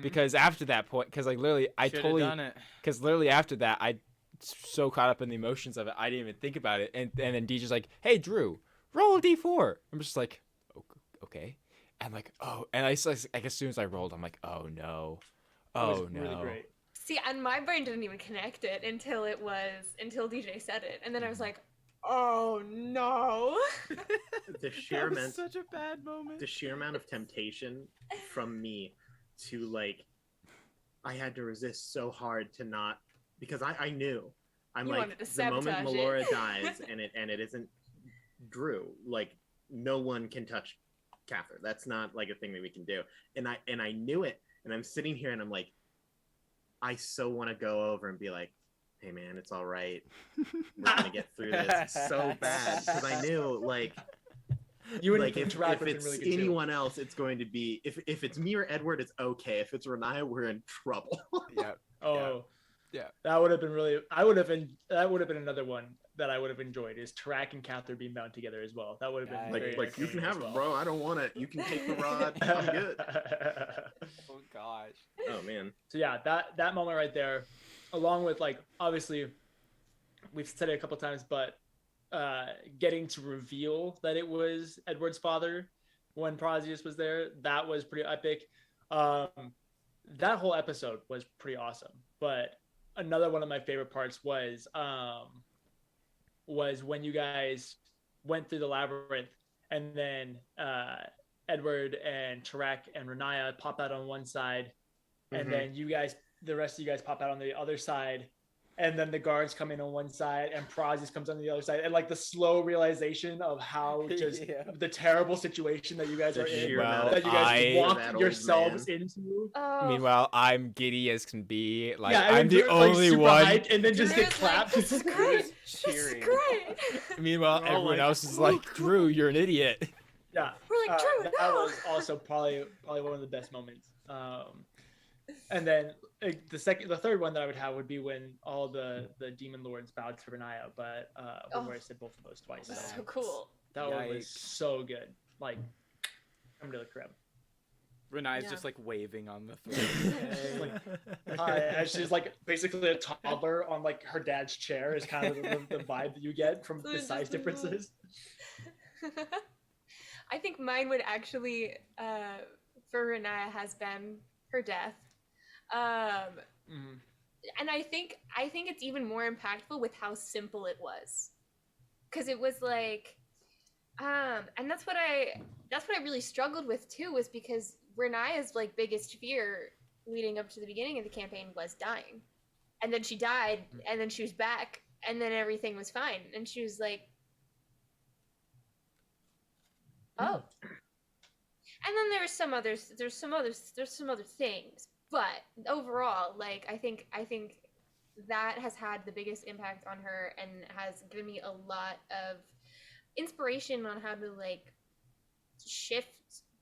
Because after that point, because like literally, literally after that, I so caught up in the emotions of it, I didn't even think about it. And then DJ's like, "Hey, Drew, roll a d4." I'm just like, okay. I'm like, oh, and I like as soon as I rolled, I'm like, oh no, oh no. Really great. See, and my brain didn't even connect it until DJ said it, and then I was like, oh no. That was such a bad moment. The sheer amount of temptation from me to like, I had to resist so hard to not, because I knew, I'm you like, the moment Melora dies and it isn't Drew, like no one can touch Catherine. That's not like a thing that we can do. And I knew it, and I'm sitting here and I'm like, I so want to go over and be like, hey man, it's all right. We're gonna get through this so bad, because I knew like. You would like if it's really anyone else, it's going to be if it's me or Edward, it's okay. If it's Renaya, we're in trouble. Yeah. Oh, yeah. That would have been really. That would have been another one that I would have enjoyed, is Tarak and Catherine being bound together as well. That would have been like you can have it, bro. I don't want it. You can take the rod. I'm good. Oh gosh. Oh man. So yeah, that moment right there, along with like obviously, we've said it a couple times, but getting to reveal that it was Edward's father when Prosius was there, that was pretty epic. That whole episode was pretty awesome. But another one of my favorite parts was was when you guys went through the labyrinth, and then Edward and Tarak and Renaya pop out on one side, and then the rest of you guys pop out on the other side, and then the guards come in on one side, and Prazis comes on the other side, and like the slow realization of how just the terrible situation that you guys are in, that you guys walked yourselves into. Oh. Meanwhile, I'm giddy as can be. Like Yeah, I'm the only one. hyped, and then just get Drew's clapped. Like, this is great. This is cheering. great. Meanwhile, We're all everyone like, else is like, Drew, you're an idiot. Yeah, We're like, Drew, that no. was also probably one of the best moments. And then the third one that I would have would be when all the demon lords bowed to Renaya, but we've already said both of those twice. That's so cool. That one was Yikes. so good. Like, I'm to the crib. Renae's Yeah. just like waving on the throne. Like, hi, and she's like basically a toddler on like her dad's chair is kind of the vibe that you get from the size differences. I think mine would actually, for Renaya, has been her death. And I think it's even more impactful with how simple it was, because it was like, and that's what I really struggled with too, was because Renaya's like biggest fear leading up to the beginning of the campaign was dying, and then she died, and then she was back, and then everything was fine, and she was like, oh. And then there's some other things, but overall, like I think that has had the biggest impact on her and has given me a lot of inspiration on how to like shift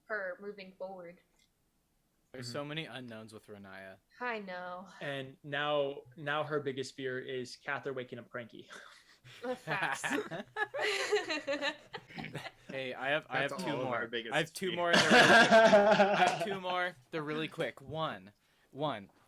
her moving forward. There's so many unknowns with Renaya. I know. And now her biggest fear is Cather waking up cranky. Facts. Hey, I have That's two all of more. our biggest I have two fear. more. I have two more. They're really quick. One.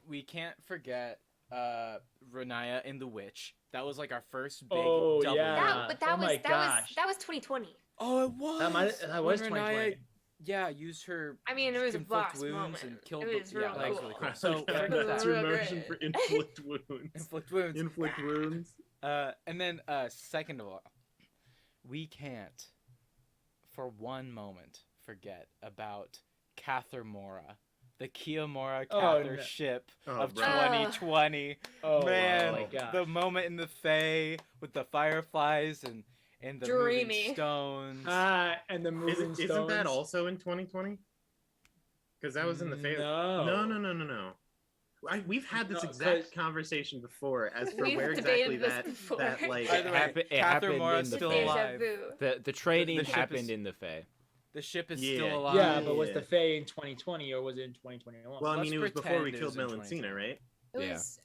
We can't forget Renaya and the Witch. That was like our first big double. yeah. that Oh my gosh. was 2020. Oh, it was. That was When 2020. Yeah, used her. I mean, it was a inflict boss wounds moment. and killed. It was real that was cool. really cool. So Okay, forget that's that. your Real motion great. for inflict wounds. Inflict wounds. Inflict wounds. And then second of all, we can't for one moment forget about Cather Mora, the Kiyomora Cather no. ship Oh, of bro. 2020. Oh Man, my gosh. the moment in the Fae with the fireflies and the Dreamy. moving stones. And the moving Isn't that stones. also in 2020? Because that was in the favorite. No. No. We've had this No, exact 'cause- conversation before as for We've where debated exactly this that before. that like Either way, It Cather happened Mora's in the still Fae. alive. Deja vu. The training The ship happened is- in the Fae. The ship is Yeah. still alive. Yeah, but was Yeah. the Fae in 2020 or was it in 2021? well, I Let's mean, it was before pretend we it killed was in Melancina, 2020. right? It was.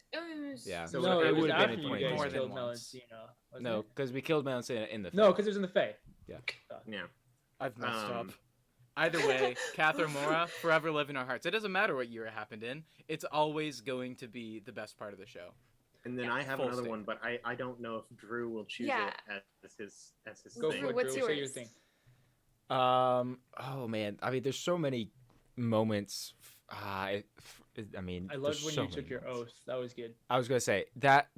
Yeah. So no, it it would was have after been you in guys 2020. killed More than once. Melancina. wasn't No, it? because we killed Melancina in the Fae. No, because it was in the Fae. Yeah. I've messed up. Um, Either way, Cather Mora, forever live in our hearts. It doesn't matter what year it happened in. It's always going to be the best part of the show. And then Yeah, I have full another stake. one, but I don't know if Drew will choose Yeah. it as his Go thing. for it, What's Drew. Say your yours? thing. Oh man, I mean, there's so many moments. I mean, I there's loved when so you took many your moments. oath. That was good. I was gonna say that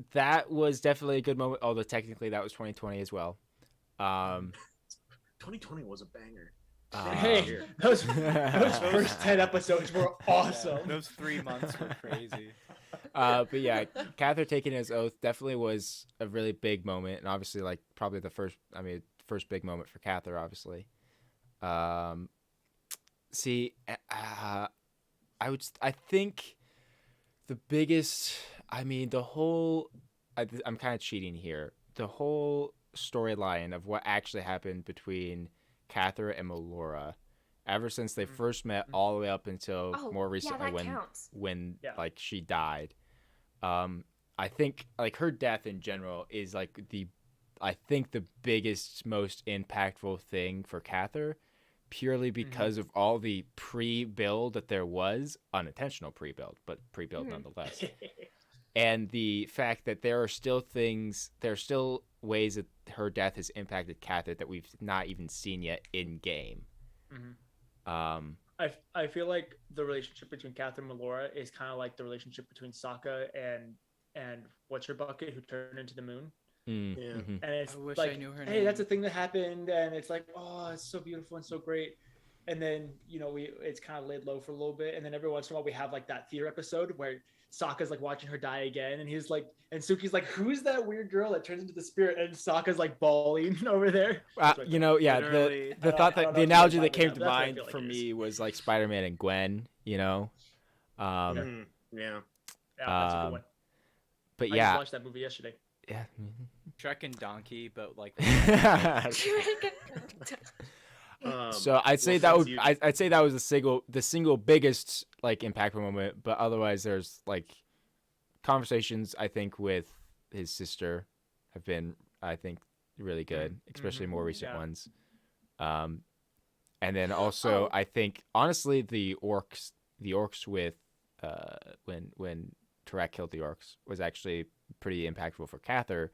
was definitely a good moment. Although technically that was 2020 as well. 2020 was a banger. Hey, those first 10 episodes were awesome. Those 3 months were crazy. But yeah, Cather taking his oath definitely was a really big moment, and obviously like probably the first big moment for Cather, obviously. I think the biggest, I'm kind of cheating here. The whole storyline of what actually happened between Cather and Melora, ever since they first met, all the way up until more recently when Yeah. like she died. I think like her death in general is like the biggest, most impactful thing for Cather, purely because of all the pre-build that there was, unintentional pre-build, but pre-build nonetheless. And the fact that there are still ways that her death has impacted Cather that we've not even seen yet in game. I feel like the relationship between Catherine and Melora is kind of like the relationship between Sokka and what's her bucket who turned into the moon. Yeah. And it's I wish like, I knew her hey, name. that's a thing that happened, and it's like, oh, it's so beautiful and so great. And then it's kind of laid low for a little bit, and then every once in a while we have like that theater episode where Sokka's like watching her die again, and he's like, and Suki's like, who's that weird girl that turns into the spirit? And Sokka's like bawling over there. Literally. The I thought don't that know the if you analogy guys that came like to that, but that's what I mind feel like for it is. me was like Spider-Man and Gwen, Yeah. Yeah, that's a good one. But I just yeah, watched that movie yesterday. yeah. Shrek and Donkey, but like So I'd say I'd say that was the single biggest like impactful moment. But otherwise, there's like conversations I think with his sister have been I think really good, especially more recent ones. And then also I think honestly the orcs with when Tarak killed the orcs was actually pretty impactful for Cather.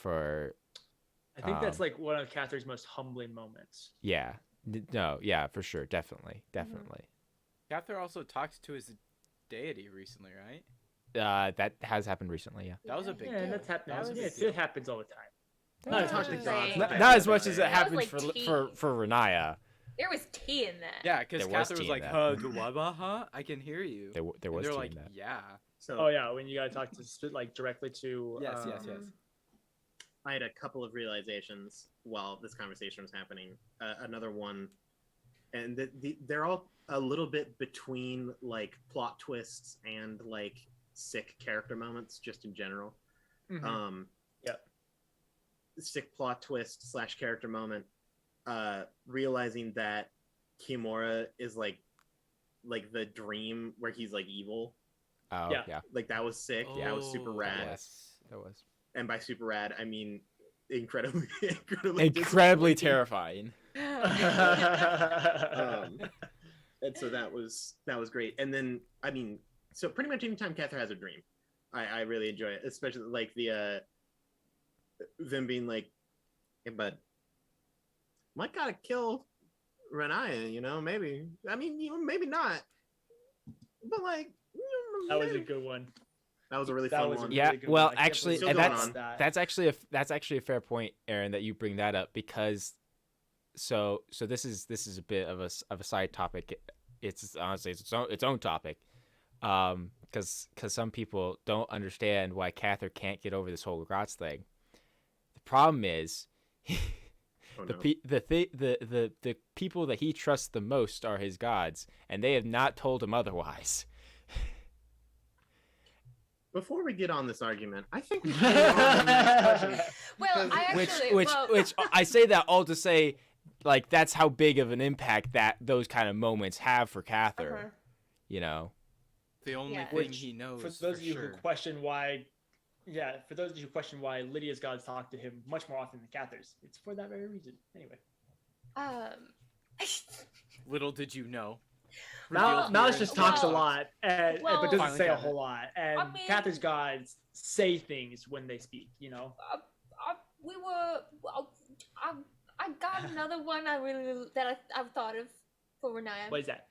I think that's like one of Catherine's most humbling moments. Yeah. No, yeah, for sure. Definitely. Cather also talked to his deity recently, right? That has happened recently, yeah. That was a big Yeah, deal. that's happening. That was a big It deal. happens all the time. Not as much as Right. Not as much as it That was happens like for tea. Renaya. There was tea in that. Yeah, because There was Cather was tea in like, that. huh? I can hear you. There And was they're tea like, in that. yeah. So Oh yeah, when you gotta talk to like directly to Yes. I had a couple of realizations while this conversation was happening. Another one, and they're all a little bit between like plot twists and like sick character moments, just in general. Mhm. Sick plot twist / character moment. Realizing that Kimura is like the dream where he's like evil. Oh, Yeah. yeah. Like that was sick. That was super Oh, rad. yes. That was And by super rad, I mean incredibly incredibly disappointing. terrifying. And so that was great. And then I mean, so pretty much anytime Cather has a dream, I really enjoy it, especially like the them being like, hey bud, might gotta kill Renaya, maybe. I mean, maybe not, but like That was a maybe. good one. That was a really That fun was a one. really Yeah, good well, one. I can't actually, believe and you that's- brought that's actually a fair point, Aaron, that you bring that up because so this is a bit of a side topic. It's honestly its own topic, because some people don't understand why Cather can't get over this whole Gratz thing. The problem is Oh, the no. the people that he trusts the most are his gods, and they have not told him otherwise. Before we get on this argument, I think we should move on to the next question. Well, I actually, Which I say that all to say, like, that's how big of an impact that those kind of moments have for Cather. Uh-huh. You know. The only Yeah. thing Which, he knows for those of you sure. who question why, Lydia's gods talk to him much more often than Cather's, it's for that very reason. Anyway, Little did you know. Malice Revealed here just in talks a Well- lot, but doesn't Finally say a got it. whole lot. And I mean- Cather's gods say things when they speak. I got another one I've thought of for Renaya. What is that?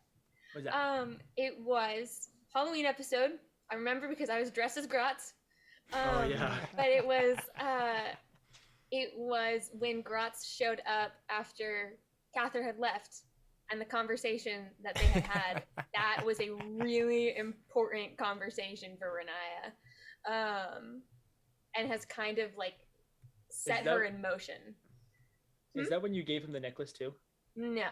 It was Halloween episode. I remember because I was dressed as Gratz. Oh, yeah. But it was when Gratz showed up after Cather had left, and the conversation that they had that was a really important conversation for Renaya, and has kind of like set that- her in motion. Is that when you gave him the necklace too? No,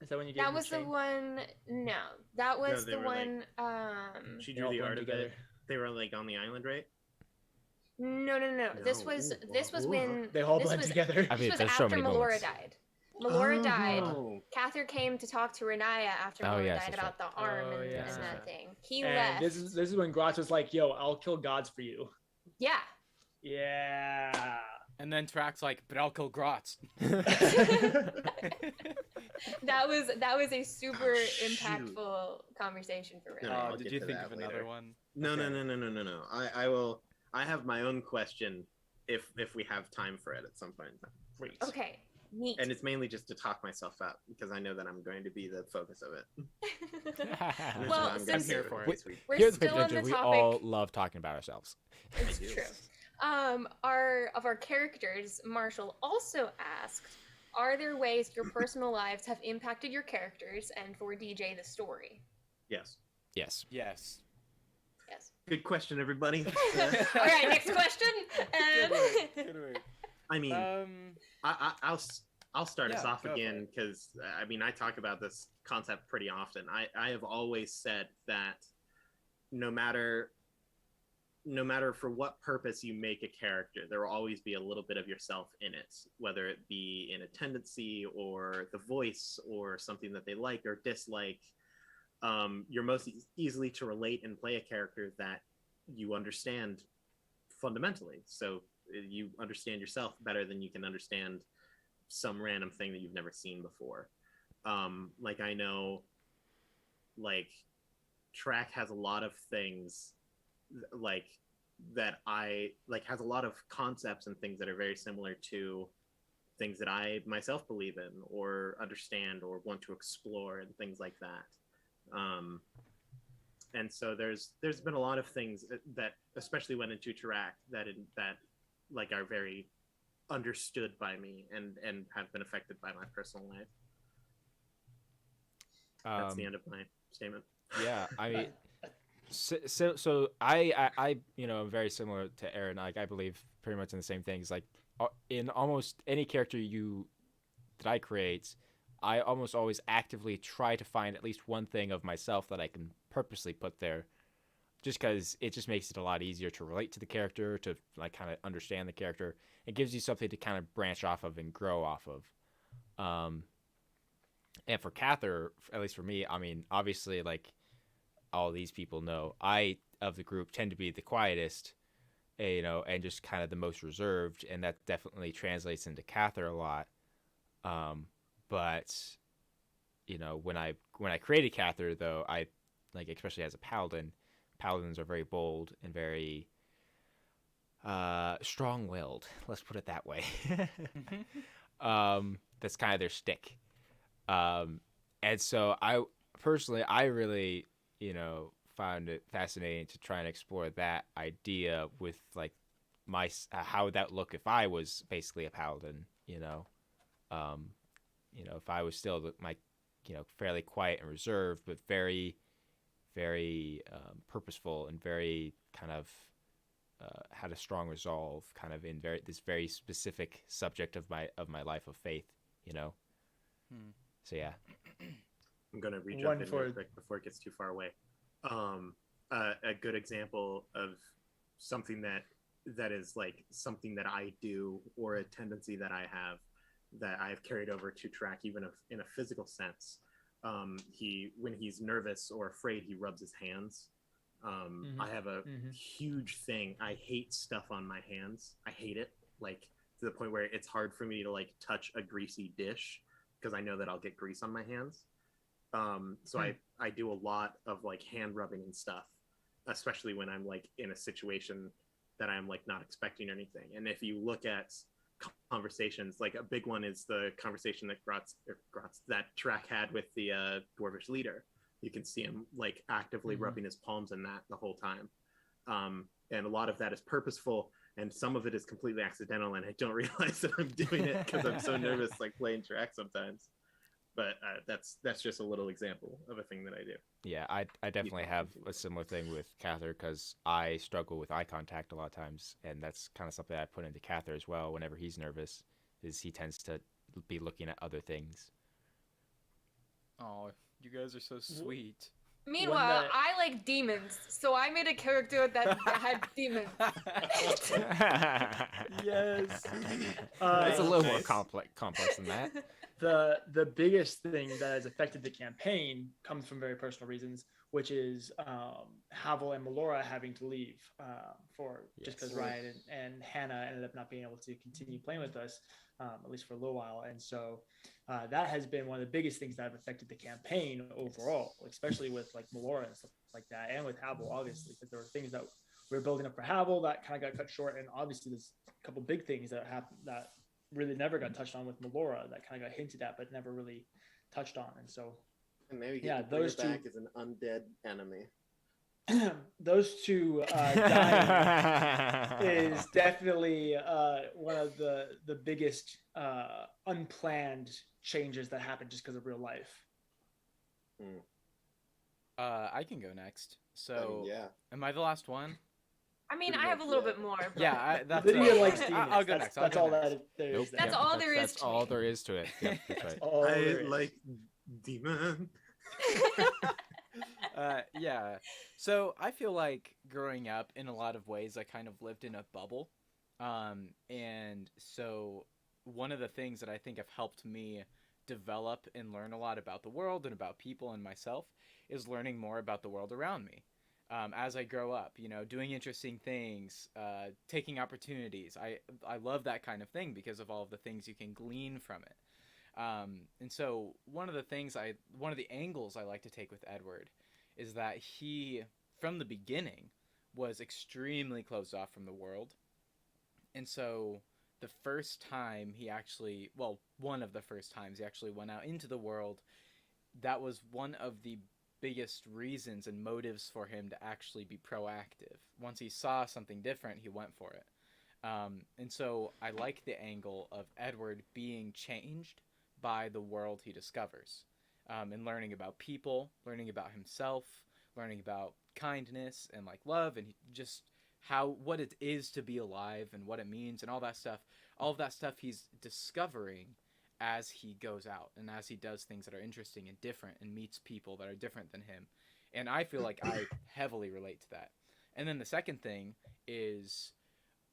Is that when you gave that him was the the chain? one. No, that was they the were, like- one. She They drew all the blend art of together. it. They were like on the island, right? No. This No. was Ooh. when They all this blend was- together. I mean, this was there's so after many Melora moments. died. Melora died. Oh. Cather came to talk to Renaya after Oh, Melora yes, died that's about the arm Oh, and, yeah. and that thing. He And left. this is when Gratz was like, "Yo, I'll kill gods for you." Yeah. Yeah. And then Track's like, but I'll kill Grotz. That was a super Oh, shoot. impactful conversation for No, Renaya. I'll Did get you to think that of another later. one? No, Okay. no. I will. I have my own question if we have time for it at some point in time. Great. Okay. Neat. And it's mainly just to talk myself up because I know that I'm going to be the focus of it. Which Well, I'm since gonna here do for it it. this week. We're Here's the still on the we topic. all love talking about ourselves. It's I do. true. Our characters, Marshall also asked, are there ways your personal lives have impacted your characters, and for DJ, the story? Yes. Yes. Yes. Yes. Good question, everybody. All right, next question. Good work. Good work. I mean, I'll start us Yeah, off go for again it. because I mean I talk about this concept pretty often. I have always said that no matter for what purpose you make a character, there will always be a little bit of yourself in it, whether it be in a tendency or the voice or something that they like or dislike. You're most easily to relate and play a character that you understand fundamentally. So you understand yourself better than you can understand some random thing that you've never seen before. Like I know, like track has a lot of things like that I like has a lot of concepts and things that are very similar to things that I myself believe in or understand or want to explore and things like that. And so there's been a lot of things that especially went into track that like are very understood by me and have been affected by my personal life. That's the end of my statement. Yeah, I mean, so I you know, I'm very similar to Aaron. Like I believe pretty much in the same things. Like in almost any character that I create, I almost always actively try to find at least one thing of myself that I can purposely put there, just because it just makes it a lot easier to relate to the character, to like kind of understand the character. It gives you something to kind of branch off of and grow off of. And for Cather, at least for me, I mean, obviously, like all these people know, I of the group tend to be the quietest, you know, and just kind of the most reserved, and that definitely translates into Cather a lot. But you know, when I created Cather, though, I like especially as a paladin, paladins are very bold and very strong-willed. Let's put it that way. That's kind of their stick. And so I personally, I really, you know, found it fascinating to try and explore that idea with like how would that look if I was basically a paladin, you know, if I was still my, you know, fairly quiet and reserved, but very, very purposeful and very kind of had a strong resolve, kind of in this very specific subject of my life of faith, you know. So yeah. I'm gonna jump in real quick before it gets too far away. A good example of something that is like something that I do or a tendency that I have that I've carried over to track, even in a physical sense. When he's nervous or afraid, he rubs his hands. I have a huge thing. I hate stuff on my hands. I hate it, like to the point where it's hard for me to like touch a greasy dish because I know that I'll get grease on my hands. So I do a lot of like hand rubbing and stuff, especially when I'm like in a situation that I'm like not expecting anything. And if you look at conversations, like a big one is the conversation that that Track had with the dwarvish leader. You can see him like actively rubbing his palms in that the whole time. And a lot of that is purposeful and some of it is completely accidental and I don't realize that I'm doing it because I'm so nervous like playing track sometimes. But that's just a little example of a thing that I do. Yeah, I definitely have a similar thing with Cather because I struggle with eye contact a lot of times, and that's kind of something I put into Cather as well. Whenever he's nervous, is he tends to be looking at other things. Oh, you guys are so sweet. Meanwhile, I like demons, so I made a character that had demons. Yes. It's a little more complex than that. The biggest thing that has affected the campaign comes from very personal reasons, which is Havel and Melora having to leave just because Ryan and Hannah ended up not being able to continue playing with us, at least for a little while. And so that has been one of the biggest things that have affected the campaign overall, especially with like Melora and stuff like that, and with Havel, obviously, because there were things that we were building up for Havel that kind of got cut short, and obviously there's a couple big things that happened that really never got touched on with Melora that kind of got hinted at but never really touched on. And so and maybe those two back as an undead enemy. Those two dying is definitely one of the biggest unplanned changes that happen just because of real life. I can go next. So, yeah. am I the last one? I mean, Pretty I have a much, little yeah. bit more. But... Yeah, that's Lydia likes I'll demons. go next. That's all that there Nope. is there. That's all there is That's to all me. there is to it. Yep, that's right. All there I is. like demon. Yeah. So I feel like growing up, in a lot of ways, I kind of lived in a bubble, and so one of the things that I think have helped me develop and learn a lot about the world and about people and myself is learning more about the world around me. As I grow up, doing interesting things, taking opportunities. I love that kind of thing because of all of the things you can glean from it. And so one of the angles I like to take with Edward is that he, from the beginning, was extremely closed off from the world. And so the first time one of the first times he actually went out into the world, that was one of the biggest reasons and motives for him to actually be proactive. Once he saw something different, he went for it. And so I like the angle of Edward being changed by the world he discovers, and learning about people, learning about himself, learning about kindness and like love, and just what it is to be alive and what it means and all that stuff. All of that stuff he's discovering as he goes out and as he does things that are interesting and different and meets people that are different than him. And I feel like I heavily relate to that. And then the second thing is,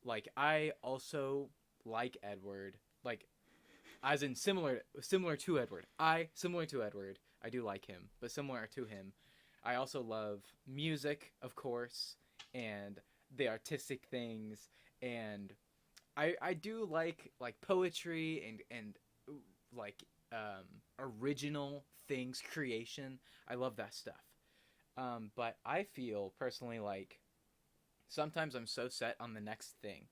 like, I also like Edward, like, as in similar to Edward. Similar to Edward, I do like him, but similar to him, I also love music, of course, and the artistic things, and I do like poetry and like original things, creation. I love that stuff. But I feel personally like sometimes I'm so set on the next thing,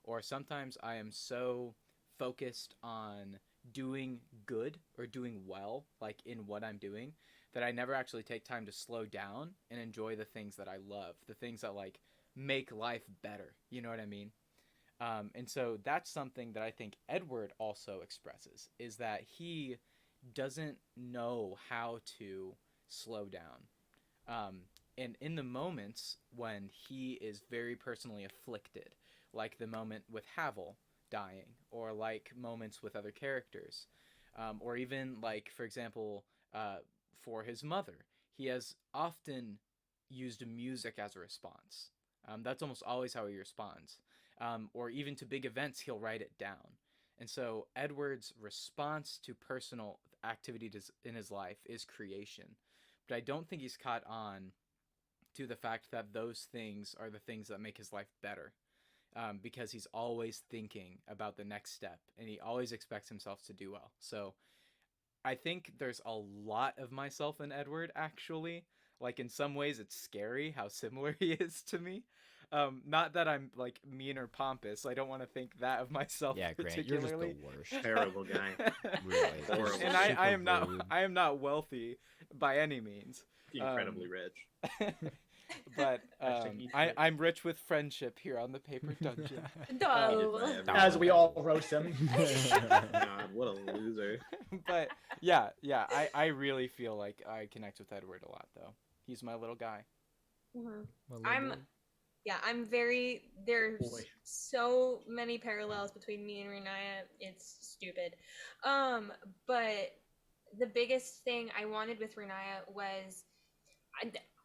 or sometimes I am so focused on doing good or doing well, like in what I'm doing, that I never actually take time to slow down and enjoy the things that I love, the things that like make life better. You know what I mean? And so that's something that I think Edward also expresses, is that he doesn't know how to slow down. And in the moments when he is very personally afflicted, like the moment with Havel dying, or like moments with other characters, or even like, for example, for his mother, he has often used music as a response. That's almost always how he responds. Or even to big events, he'll write it down. And so Edward's response to personal activity in his life is creation. But I don't think he's caught on to the fact that those things are the things that make his life better. Because he's always thinking about the next step, and he always expects himself to do well. So I think there's a lot of myself in Edward, actually. Like, in some ways, it's scary how similar he is to me. Not that I'm, like, mean or pompous. I don't want to think that of myself Yeah, Grant, you're just particularly. the worst. Terrible guy. Really. Horrible. And Super rude. I am not wealthy by any means. Incredibly rich. But Hashtag eat I'm rich with friendship here on the Paper Dungeon. No. As we all roast him. God, what a loser. But yeah, I really feel like I connect with Edward a lot, though. He's my little guy. Mhm. Well, I'm very, there's Boy. so many parallels between me and Renaya, it's stupid. But the biggest thing I wanted with Renaya was,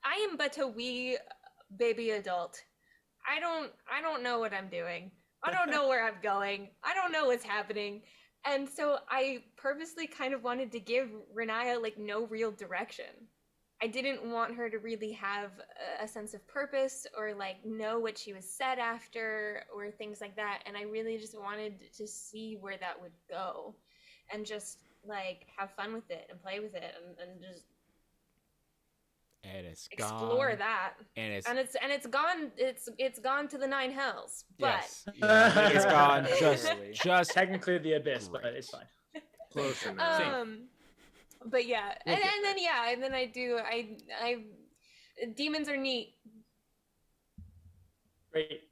I am but a wee baby adult. I don't know what I'm doing. I don't know where I'm going. I don't know what's happening. And so I purposely kind of wanted to give Renaya like no real direction. I didn't want her to really have a sense of purpose or like know what she was set after or things like that. And I really just wanted to see where that would go and just like have fun with it and play with it and just and it's explore gone. that. And it's It's gone to the 9 hells. But yes, yeah, it's gone. Literally. Just Technically the abyss, but Great. it's fine. Close enough. but yeah, We'll and get then yeah, and then I demons are neat. Great.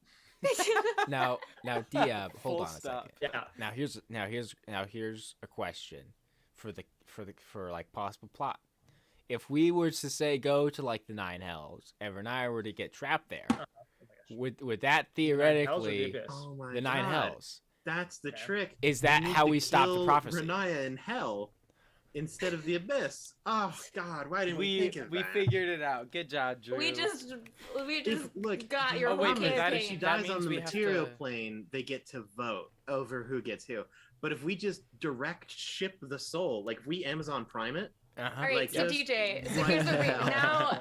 Now, Diab, hold Full on a stop. second. Yeah. Now here's a question for like possible plot. If we were to say go to like the Nine Hells, and Renaya were to get trapped there, Oh my gosh. would that Hells or the theoretically Abyss? Oh my the Nine God. Hells? That's the Okay. trick. Is that We need how to we stop the kill prophecy? Renaya in hell instead of the abyss. Oh God, why didn't we think of We that? figured it out. Good job, Drew. we just Look, got your Oh, wait, whole but that campaign. is- she that dies on means the we have material to- plane, they get to vote over who gets who. But if we just direct ship the soul, like if we Amazon Prime it, Uh-huh. All right, like, so just DJ, so right here's what we now.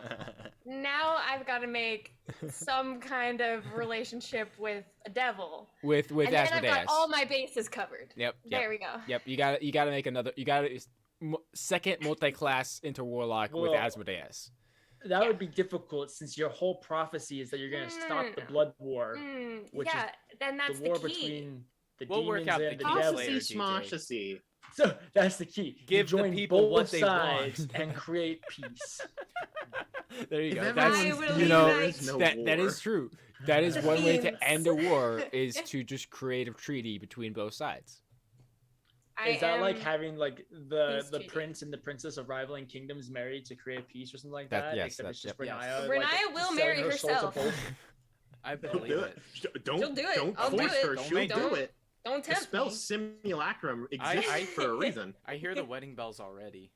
now I've got to make some kind of relationship with a devil, with and then I've Asmodeus. got all my bases covered. Yep. There we go. Yep. You got to make another. You got to second multi-class into Warlock with Well, Asmodeus. That would be difficult since your whole prophecy is that you're going to stop the blood war, which Yeah, then that's the war the key. between the We'll work demons out and the the kinks devil. later, Prophecy DJ. smashacy. So that's the key. Give the you join people both what they sides want. and create peace. There you If go. everyone's I will you know unite. there's no that war. is true. That is The one way themes. to end a war is to just create a treaty between both sides. Is that like am- having like the peace treaty. prince and the princess of rivaling kingdoms married to create peace or something like That- that? yes, Except that- it's just yep. Renaya. Renaya like, will selling marry her soul to herself. both. I Don't believe do it. it. Don't She'll do it. Don't I'll do force it. her. Don't She'll make do her. it. Don't The tempt spell me. simulacrum I- exists for a reason. I hear the wedding bells already.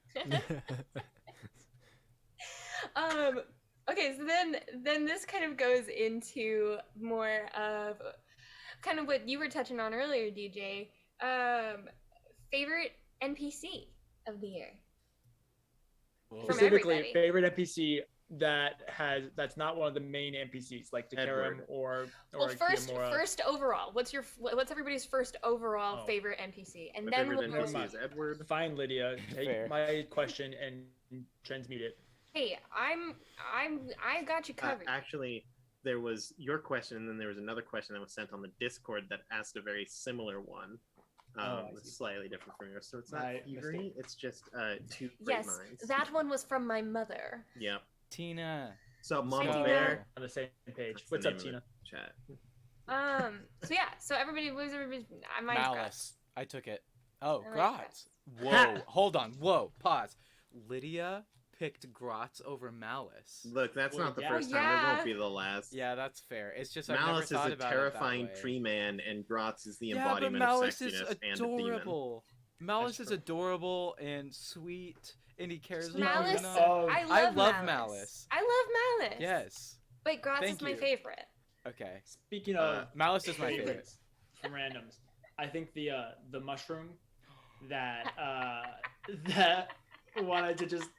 Okay, so then this kind of goes into more of kind of what you were touching on earlier, DJ. Favorite NPC of the year. Whoa. From Specifically, everybody. favorite NPC that's not one of the main NPCs like Dakaram Edward. or Well, first Kiyomura. overall, what's everybody's first overall Oh. favorite NPC, and My then favorite we'll Never NPC mind. is Edward. Fine, Lydia. Take Fair. my question and transmute it. Hey, I got you covered. Actually, there was your question, and then there was another question that was sent on the Discord that asked a very similar one. I It's see. slightly different from yours, so it's not My thievery. mistake. It's just two great Yes, minds. that one was from my mother. Yeah. Tina. So, Mama Tina. Bear. On the same page. That's the What's up, name of Tina? the Chat. So yeah, so everybody was everybody. Mine's Malice. I took it. Oh, I like Grotz. Whoa. Hold on. Whoa. Pause. Lydia picked Grotz over Malice. Look, that's Well, not the yeah. first Oh, time. It yeah. won't be the last. Yeah, that's fair. It's just I've Malice never is thought a about terrifying it that way. tree man, and Grotz is the Yeah, but embodiment Malice of is sexiness and a demon. adorable. Malice That's is true. adorable and sweet, and he cares about Malice. Luna. Oh, I I love, love Malice. Malice. I love Malice. Yes. But Grotz Thank is my you. favorite. Okay. Speaking of Malice is my favorite. favorites from randoms, I think the mushroom that that wanted to just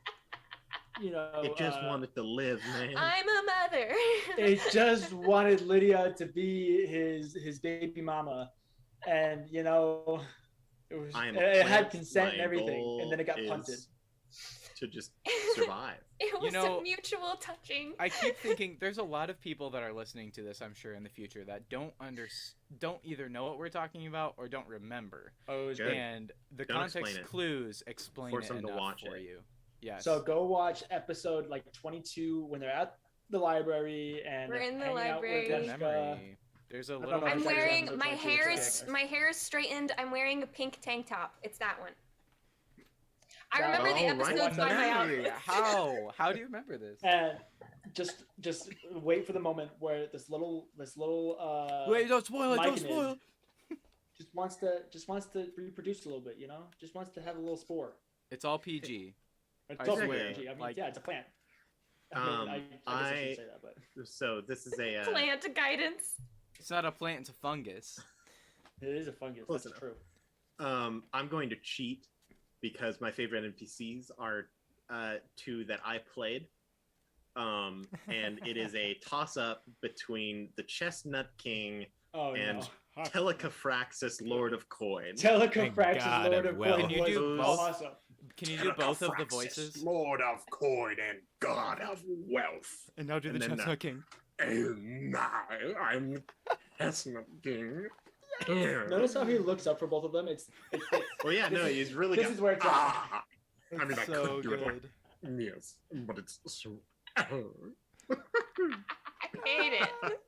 It just wanted to live, man. I'm a mother. it just wanted Lydia to be his baby mama, and it was I am a it had plant. consent and My everything, goal and then it got is punted. To just survive. It was know, a mutual touching. I keep thinking there's a lot of people that are listening to this, I'm sure, in the future that don't either know what we're talking about or don't remember. Oh, it was Good. great. And the Don't context explain it. clues explain Force it them to enough watch for it. you. Yes. So go watch episode like 22 when they're at the library and We're in the hanging out with library. Good Jessica. memory. There's a don't little. know I'm if that's wearing episode my 22, hair it's is my hair is straightened. I'm wearing a pink tank top. It's that one. I That- remember the Oh, right. episodes by my memory. outfit. How do you remember this? And just wait for the moment where this little Wait, don't spoil it! Don't Lycanon spoil it! just wants to reproduce a little bit, just wants to have a little spore. It's all PG. It's I also swear, PG. I mean, like- yeah, it's a plant. I mean, I guess I shouldn't say that, but So this is a Plant guidance. It's not a plant; it's a fungus. it is a fungus. Close That's enough. true. I'm going to cheat because my favorite NPCs are two that I played. And it is a toss-up between the Chestnut King Oh and no. Telecafraxis, Lord of Coin. Telecafraxis, God Lord of of Wealth. Coin Can you was do both? awesome. Can you do both of the voices? Lord of Coin and God of Wealth. And now do the And then, Chestnut King. And now I'm Chestnut King. Notice how he looks up for both of them. It's Well, yeah, no, he's really this good. is where it's at. I mean, I so could do it like good. yes, but it's so. I hate it.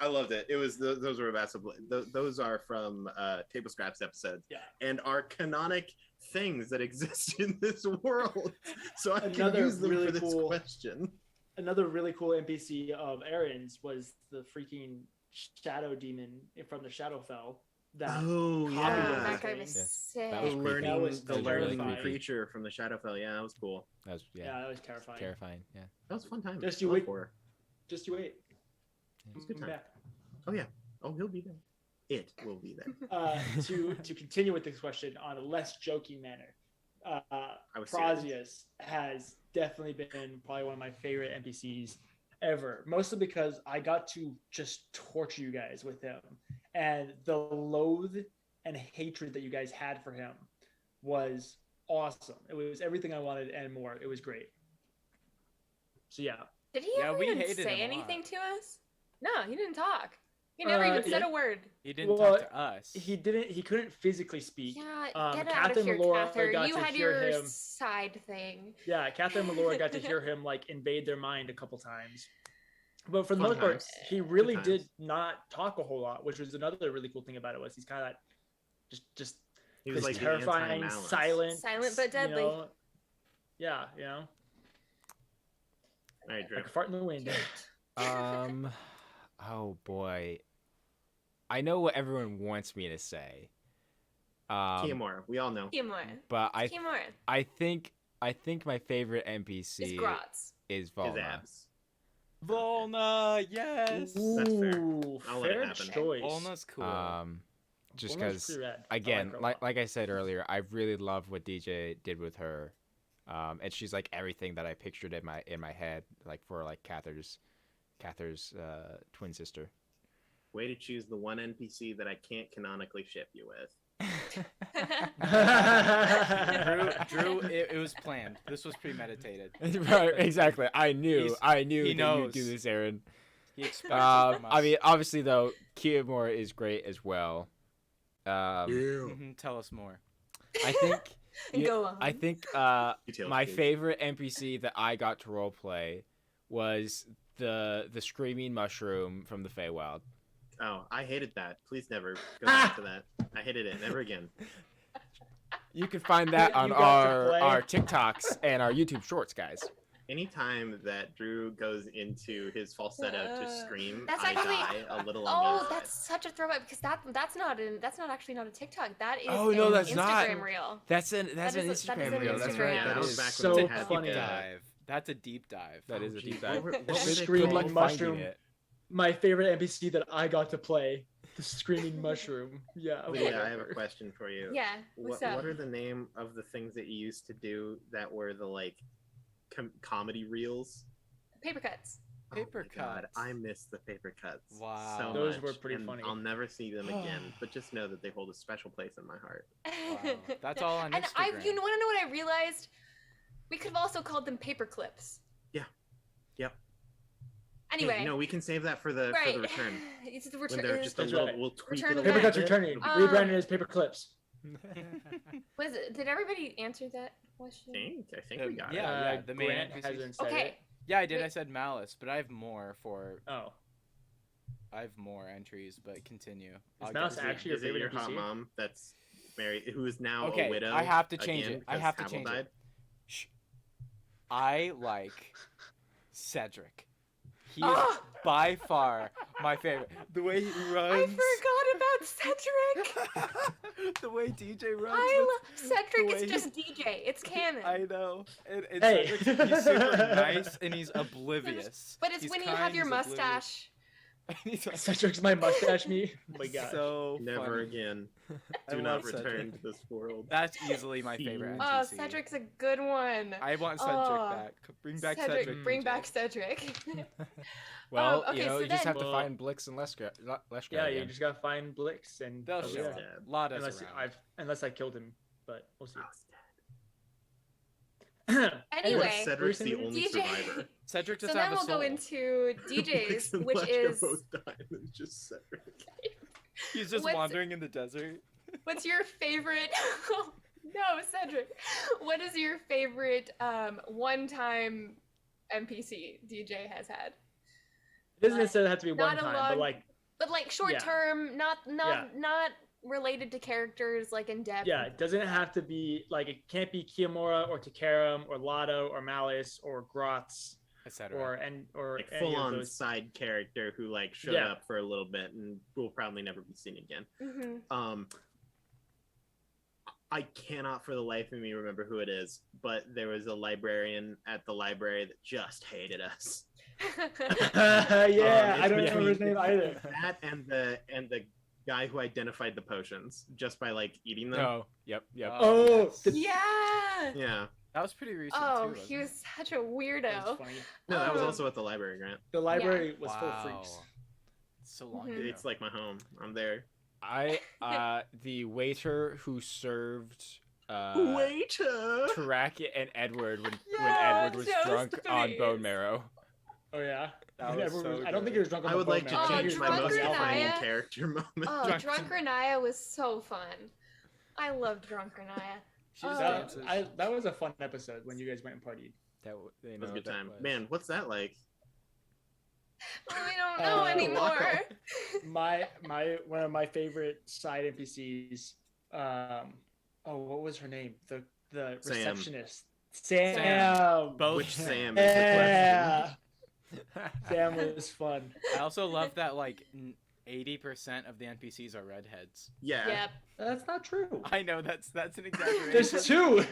I loved it. It was those were massively. Those are from Table Scraps episodes, Yeah. and are canonic things that exist in this world. So I can Another use them really for this cool- question. Another really cool NPC of Aaron's was the freaking shadow demon from the Shadowfell. That Oh copied yeah, Oh, everything. that guy was Yes. sick. That the was creepy. learning, That was the learning terrifying. creature from the Shadowfell. Yeah, that was cool. That was Yeah, that was terrifying. terrifying. Yeah. That was a fun time. Just I you love wait. horror. Just you wait. It was a good Come time. back. Oh yeah. Oh, he'll be there. It will be there. To continue with this question on a less joking manner, I was serious. Prazius has definitely been probably one of my favorite NPCs ever. Mostly because I got to just torture you guys with him, and the loathe and hatred that you guys had for him was awesome. It was everything I wanted and more. It was great. So yeah, Did he Yeah, ever we even hated say him a lot. anything to us? No, he didn't talk. He never even said yeah. a word. He didn't Well, talk to us. he didn't. He couldn't physically speak. Yeah, get out of Catherine here, Malora Cather. got You to had hear your him. side thing. Yeah, Catherine Malora got to hear him like invade their mind a couple times. But for the Fun most part, times. he really Good did times. not talk a whole lot, which was another really cool thing about it. Was he's kind of just He was this like terrifying, the anti-Malice. Silent but deadly. You know? Yeah, you know, All right, Drew. like a fart in the wind. Oh boy. I know what everyone wants me to say. Kiamora. We all know. Kimura. But Kimura I think my favorite is NPC Gratz. is His Volna. abs. Volna, yes. That's fair. Ooh, I'll let it fair happen. choice. Volna's cool. Just Volna's because, pretty rad. I again, her a lot. like I said earlier, I really love what DJ did with her, and she's like everything that I pictured in my head, like for like Cather's twin sister. Way to choose the one NPC that I can't canonically ship you with. Drew, it was planned. This was premeditated. Right, exactly. I knew He that you'd knows. do this, Aaron. He expected it from us. I mean, obviously though, Kiamora is great as well. Tell us more. I think Go on. I think Details, my please. favorite NPC that I got to roleplay was the screaming mushroom from the Feywild. Oh, I hated that. Please never go back to that. I hated it. Never again. You can find that on You got to play. our TikToks and our YouTube Shorts, guys. Anytime that Drew goes into his falsetto to scream, That's I actually- die a little on Oh, the inside. that's such a throwback because that's not actually not a TikTok. That is Oh, no, an that's not. Instagram reel. That's an That is Instagram an reel. That's right. Instagram. That That was is back when so they had funny. the, Dive. That's a deep dive. That is a Oh, deep geez. dive. What were they Screaming called? like mushroom. Finding it. My favorite NPC that I got to play, the screaming mushroom. Yeah. Lydia, I have a question for you. Yeah. What's up? What are the name of the things that you used to do that were the like comedy reels? Paper cuts. Paper Oh my God, cuts. I miss the paper cuts. Wow. So Those much, were pretty and funny. I'll never see them again, but just know that they hold a special place in my heart. Wow. That's all on And Instagram. you want to know what I realized? We could have also called them paper clips. Yeah. Yep. Anyway. Hey, no, we can save that for the right. return. It's the When return. they're just a That's little, right. we'll tweak Return it a of Paper little cuts bit. returning. It'll be Rebranded as paper clips. Did everybody answer that question? I think we got yeah. it. the main Grant NPCs. hasn't said Okay. it. Yeah, I did. Wait. I said malice, but I have more for. Oh. I have more entries, but continue. I'll get Malice to it. actually your Is it favorite your hot NPC? mom that's married, who is now Okay, a widow? I have to change again it. I because have to Havel change died? it. Shh. I like Cedric. He is Oh! by far my favorite. The way he I runs. forgot about Cedric. The way DJ runs. I with- love Cedric. the It's way just DJ. It's canon. I know. And Hey. Cedric, he's super nice and he's oblivious. But it's He's when you kind, have your he's oblivious. mustache. He's like, Cedric's my mustache me. Oh my god. so Never funny. again. I Do not love Cedric. return to this world. That's easily my favorite Oh, NPC. Oh, Cedric's a good one. I want Cedric Oh, back. Bring back Cedric. Bring DJ. back Cedric. Well, okay, you know, so you just have then- to find Blix and Leshka. Yeah, you again. just gotta find Blix and They'll oh, show yeah. up. Lot us around. Unless I killed him, but we'll see. Anyway, Cedric's the Bruce and- only DJ. survivor. Cedric So doesn't then have a we'll soul. go into DJs, Blix and which Leshka is both died, and it's just Cedric. He's just What's- wandering in the desert. what's your favorite? No, Cedric. What is your favorite one-time NPC DJ has had? It doesn't necessarily have to be one Not a time, long- but like but like short Yeah. term, not related to characters like in depth. Yeah, it doesn't have to be like it can't be Kiamura or Takaram or Lotto or Malice or Grotz etc. or Like any full of on those. side character who like showed Yeah. up for a little bit and will probably never be seen again. Mm-hmm. I cannot for the life of me remember who it is, but there was a librarian at the library that just hated us. Yeah, It's I don't remember his between name either. That and the guy who identified the potions just by like eating them. No. Yep. Oh, yes. the- Yeah. Yeah. That was pretty recent Oh, too. he wasn't was such a That was weirdo. funny. No, that was Um, also at the library, Grant. The library it? was full of freaks. So long Mhm. ago. It's like my home. I'm there. The waiter who served Waiter. Tarak and Edward when Yeah, Edward was toast, drunk on please. bone marrow. Oh yeah. That was so I don't think good. he was drunk on I the would bone like to marrow. I think change he my was Drunk most drunk on the funny Renaya. character moment. Oh, Drunk- Drunk Renaya was so fun. I loved Drunk Renaya. She just Oh. dances. That was a fun episode when you guys went and partied. That It was a good time. Man, what's that like? We don't know Oh, anymore. My one of my favorite side NPCs. What was her name? The Sam. receptionist. Sam. Sam. Both. Which Sam is the Yeah. question? Sam was fun. I also love that like 80% of the NPCs are redheads. Yeah. Yep. That's not true. I know that's an exaggeration. There's two.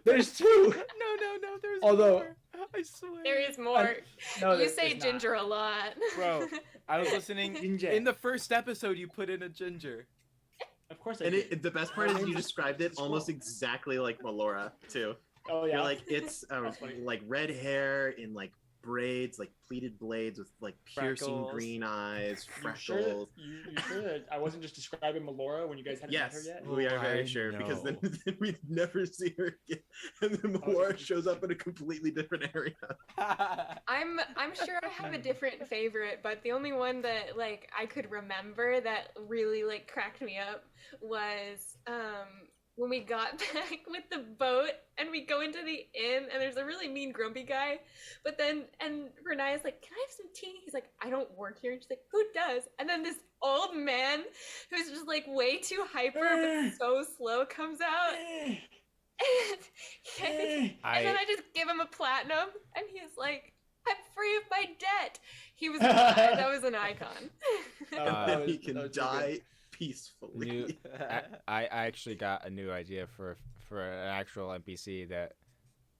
There's two. No, there's Although- more. I swear. There is more. No, You there- say there's not. ginger a lot. Bro, I was listening. Ginger. In the first episode, you put in a ginger. Of course I And did. the best part Her is you name's described it Squirrel. almost exactly like Melora too. Oh yeah. You're like it's That's funny. like red hair in like braids, like pleated blades with like piercing Freckles. green eyes, You sure, freckles. you sure that I wasn't just describing Melora when you guys hadn't met her Yes, yet? we are very I sure because then, know. then we'd never see her again, and then Oh, Melora shows up in a completely different area. I'm sure I have a different favorite, but the only one that like I could remember that really like cracked me up was when we got back with the boat and we go into the inn and there's a really mean grumpy guy, but then Renaya's like, "Can I have some tea?" He's like, "I don't work here." And she's like, "Who does?" And then this old man who's just like way too hyper but so slow comes out. And then I just give him a platinum, and he's like, "I'm free of my debt." He was that was an icon. And that then was- he can that was pretty die peacefully. New- I actually got a new idea for an actual NPC that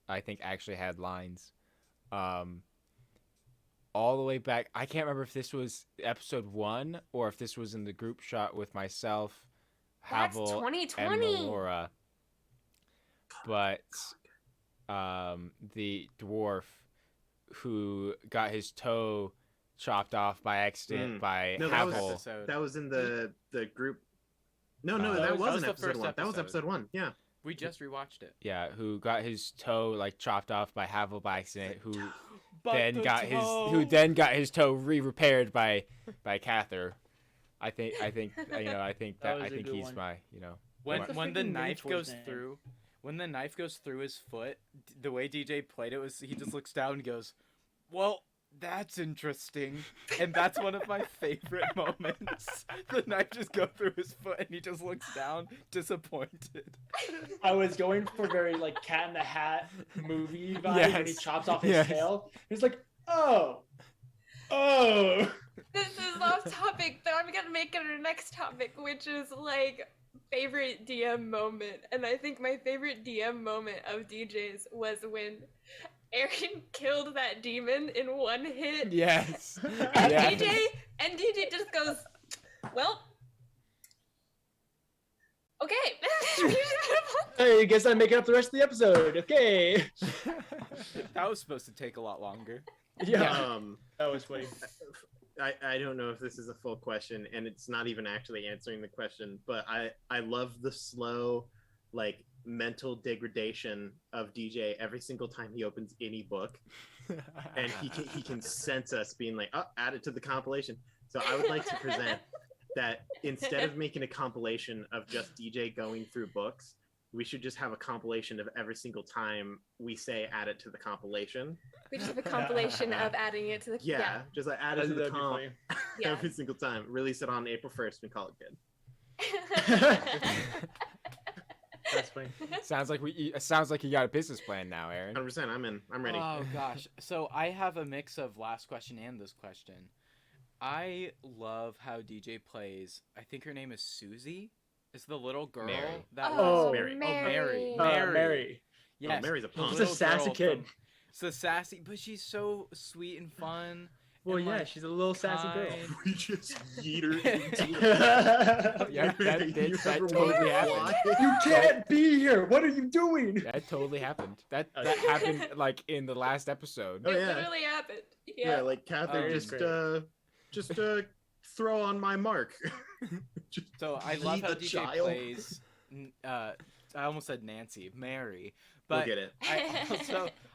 I think actually had lines. All the way back, I can't remember if this was episode 1 or if this was in the group shot with myself, That's Havel, and 2020. Melora. But the dwarf who got his toe chopped off by accident by No, that was- Havel. Episode. That was in the group. No, That that was wasn't the episode first 1. That was episode. episode 1. Yeah. We just rewatched it. Yeah, who got his toe like chopped off by Havel by accident, who But then the got toe. who then got his toe repaired by Cather. I think That was I a think good he's one. my When What's the when the freaking knife mentor's goes name? through, when the knife goes through his foot, the way DJ played it was he just looks down and goes, "Well, that's interesting," and that's one of my favorite moments. The knife just go through his foot and he just looks down, disappointed. I was going for very like Cat in the Hat movie vibe when he Yes. chops off his Yes. tail. He's like, oh. This is off topic, but I'm gonna make it our next topic, which is like favorite DM moment. And I think my favorite DM moment of DJ's was when Aaron killed that demon in one hit. Yes. And Yes. DJ just goes, "Well, okay." Hey, guess I make it up the rest of the episode. Okay. That was supposed to take a lot longer. Yeah, that was funny. I don't know if this is a full question, and it's not even actually answering the question, but I love the slow, like, mental degradation of DJ every single time he opens any book, and he can sense us being like, "Oh, add it to the compilation." So I would like to present that instead of making a compilation of just DJ going through books, we should just have a compilation of every single time we say add it to the compilation. We just have a compilation of adding it to the Yeah, just like add it to That'd the be comp. funny. Yeah. Every single time. Release it on April 1st and call it good. That's funny. Sounds like you got a business plan now, Aaron. 100%. I'm in. I'm ready. Oh gosh. So I have a mix of last question and this question. I love how DJ plays. I think her name is Susie. Is the little girl Mary. that Oh, was Mary. Mary. Mary. Yes. Mary's a the punk. She's a little sassy girl kid. So sassy, but she's so sweet and fun. Well, and, yeah, like, she's a little sassy girl. kind. We just yeet her into Yeah, that You ever totally wanna happened. fly? You can't be here. What are you doing? That totally happened. That Okay. happened like in the last episode. Oh, It yeah. literally happened. Yeah, Yeah. like Catherine It is just throw on my mark. Just So I yeet love how a DJ child. plays. I almost said Nancy, Mary, We'll but get it.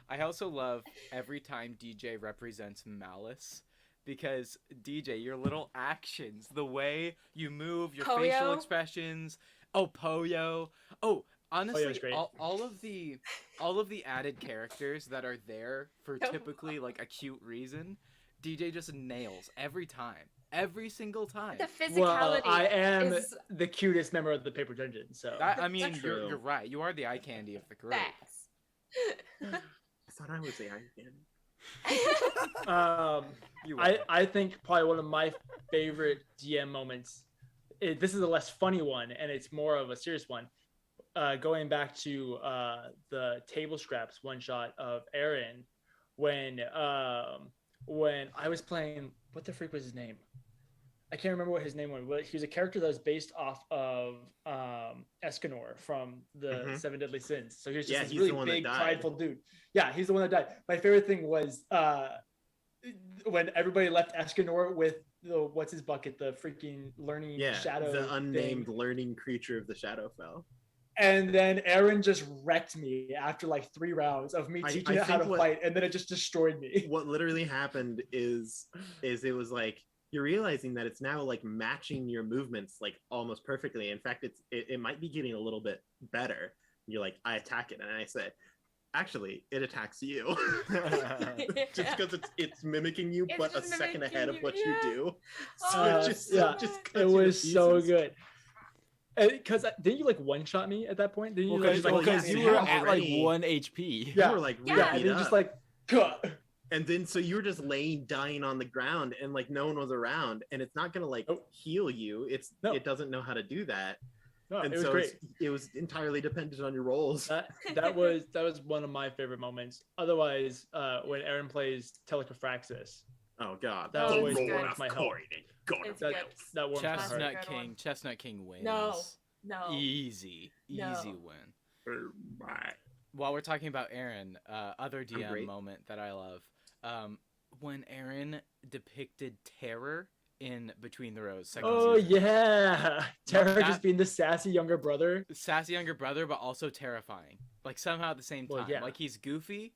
I also love every time DJ represents malice. Because DJ, your little actions, the way you move, your facial Poyo? expressions. Oh, Poyo. Oh, honestly, Poyo's great. all of the added characters that are there for typically like a cute reason, DJ just nails every time, every single time. The physicality. Well, I am is the cutest member of the Paper Dungeon, so. I mean, That's you're true. right. You are the eye candy of the group. facts. I thought I was the Iron Man. You are. I think probably one of my favorite DM moments. This is a less funny one, and it's more of a serious one. Going back to the table scraps one shot of Aaron, when I was playing, what the freak was his name? I can't remember what his name was. But he was a character that was based off of Escanor from the Mhm. Seven Deadly Sins. So he was just Yeah, this he's really the one that big, died. prideful dude. Yeah, he's the one that died. My favorite thing was when everybody left Escanor with the what's his bucket, the freaking learning Yeah, shadow, the unnamed thing. learning creature of the Shadowfell. And then Aaron just wrecked me after like 3 rounds of me I teaching it how think to what- fight, and then it just destroyed me. What literally happened is it was like you're realizing that it's now like matching your movements like almost perfectly. In fact, it might be getting a little bit better. You're like, I attack it, and I said, actually, it attacks you. Just because it's mimicking you, It's but a just second mimicking ahead of you, what yeah. you do. So Oh, it just, yeah. it just cuts It you to was so pieces. good. Because didn't you like one shot me at that point? Didn't you Well, like, well, just, yeah, you it were had at like already- 1 HP. Yeah. You were like Yeah, really yeah, and beat then up. just like cut. And then so you were just dying on the ground, and like no one was around, and it's not gonna like Nope. heal you. No. It doesn't know how to do that. No, And it was so great. it was entirely dependent on your rolls. That was one of my favorite moments. Otherwise, when Aaron plays Telecaphraxis, Oh god, that Oh, always it's good. warms my heart. It's That, good. that warms my Classic. heart. Chestnut Good one. King. Chestnut King wins. No. Easy No. win. While we're talking about Aaron, other DM great. moment that I love, when Aaron depicted terror in Between the Rows. Second Oh season. yeah, Tara that- just being the sassy younger brother. Sassy younger brother, but also terrifying. Like somehow at the same time. Well, yeah. Like he's goofy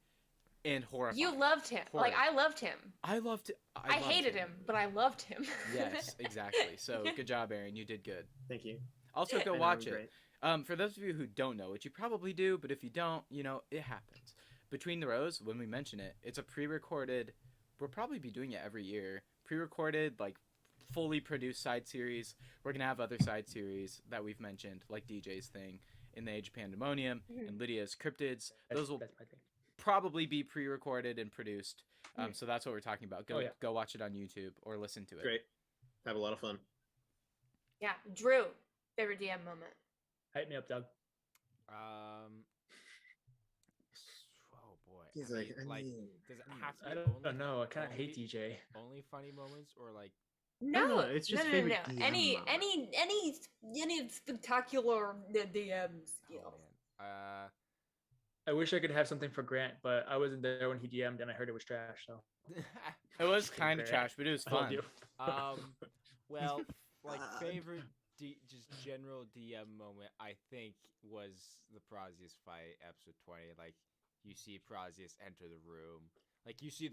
and horrifying. You loved him. Like Horror. I loved him. I loved. I hated him, but I loved him. Yes, exactly. So good job, Aaron. You did good. Thank you. Also, go I know, watch I'm it. great. For those of you who don't know, which you probably do, but if you don't, you know, it happens. Between the Rows, when we mention it, it's a pre-recorded. We'll probably be doing it every year. Pre-recorded, like fully produced side series. We're gonna have other side series that we've mentioned, like DJ's thing in the Age of Pandemonium and Lydia's Cryptids. Those will That's my thing. probably be pre-recorded and produced. So that's what we're talking about. Go Oh, yeah. go watch it on YouTube or listen to it. Great. Have a lot of fun. Yeah, Drew, favorite DM moment. Hype me up, Doug. Oh boy. He's I like, mean, I mean, does it have to I be don't know. I kind of only- hate DJ. only funny moments or like No, it's just no. favorite DM Any moment. any spectacular DMs. oh man. I wish I could have something for Grant, but I wasn't there when he DM'd, and I heard it was trash. So It was kind of Grant. trash, but it was I told fun. you. Well, like God. favorite just general DM moment I think was the Prazius fight, episode 20. Like you see Prazius enter the room, like you see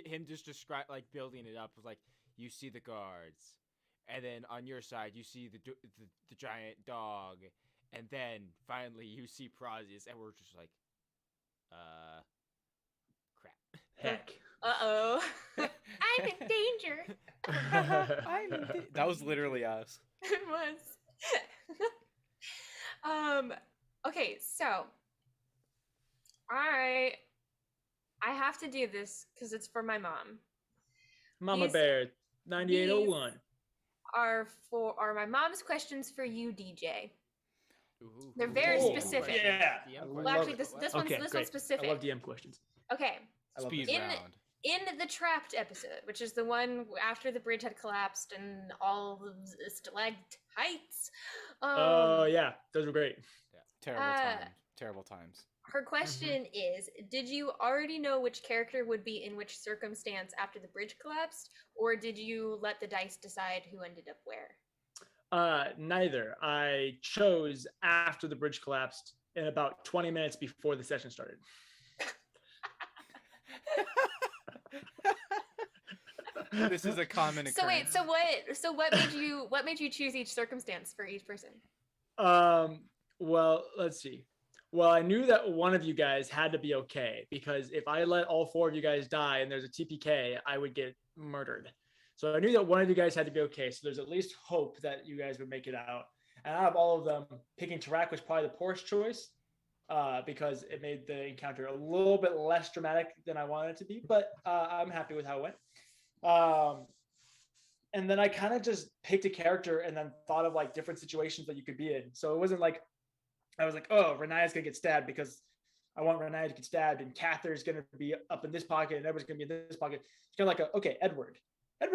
him just describe like building it up was like you see the guards, and then on your side you see the giant dog, and then finally you see Prazius, and we're just like, crap. Heck. I'm in danger. That was literally us. It was. Okay, so I have to do this because it's for my mom. Mama These- Bear, 9801. Are my mom's questions for you, DJ. Ooh. They're very Oh, specific. Yeah. DM I question. Well, love actually, it. this Okay, one's great. specific. I love DM questions. Okay, I love Speed this. round. in the Trapped episode, which is the one after the bridge had collapsed and all the stalactites. Oh, yeah. Those were great. Terrible times. Her question is, did you already know which character would be in which circumstance after the bridge collapsed, or did you let the dice decide who ended up where? Neither. I chose after the bridge collapsed in about 20 minutes before the session started. This is a common occurrence. So wait, so what made you choose each circumstance for each person? Well, let's see. Well, I knew that one of you guys had to be okay because if I let all four of you guys die and there's a TPK, I would get murdered. So I knew that one of you guys had to be okay. So there's at least hope that you guys would make it out. And out of all of them, picking Tarak was probably the poorest choice because it made the encounter a little bit less dramatic than I wanted it to be. But I'm happy with how it went. And then I kind of just picked a character and then thought of like different situations that you could be in. So it wasn't like, I was like, oh, Renaya's gonna get stabbed because I want Renaya to get stabbed, and Cather's gonna be up in this pocket, and Edward's gonna be in this pocket. It's kind of like, okay, Edward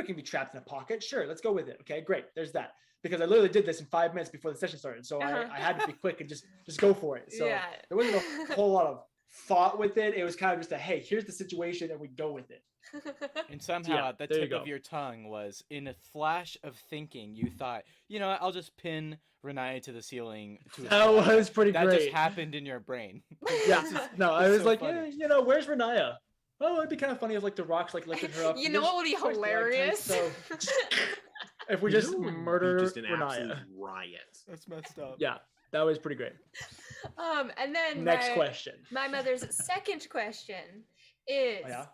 can be trapped in a pocket. Sure, let's go with it. Okay, great. There's that. Because I literally did this in 5 minutes before the session started, so I had to be quick and just go for it. So Yeah. there wasn't a whole lot of thought with it. It was kind of just a, hey, here's the situation, and we go with it. And somehow Yeah, at the there you tip go. of your tongue was, in a flash of thinking, you thought, you know what, I'll just pin Renaya to the ceiling. To a That slab. was pretty That great. just happened in your brain. Yeah, no, I was so like, funny. where's Renaya? Oh, it'd be kind of funny if like the rocks like lifted her up. You know what would be Where's the hilarious? stalactites? So if we You just know what would be murder just an Renaya. absolute riot. That's messed up. Yeah, that was pretty great. And then Next question. My mother's second question is, Oh, yeah?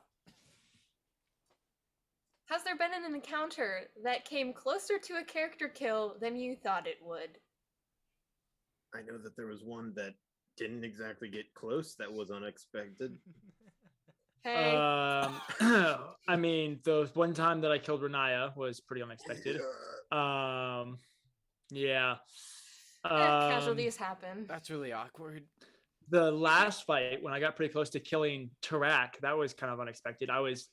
has there been an encounter that came closer to a character kill than you thought it would? I know that there was one that didn't exactly get close that was unexpected. Hey, I mean, the one time that I killed Renaya was pretty unexpected. Yeah. casualties happen. That's really awkward. The last fight when I got pretty close to killing Tarak, that was kind of unexpected. I was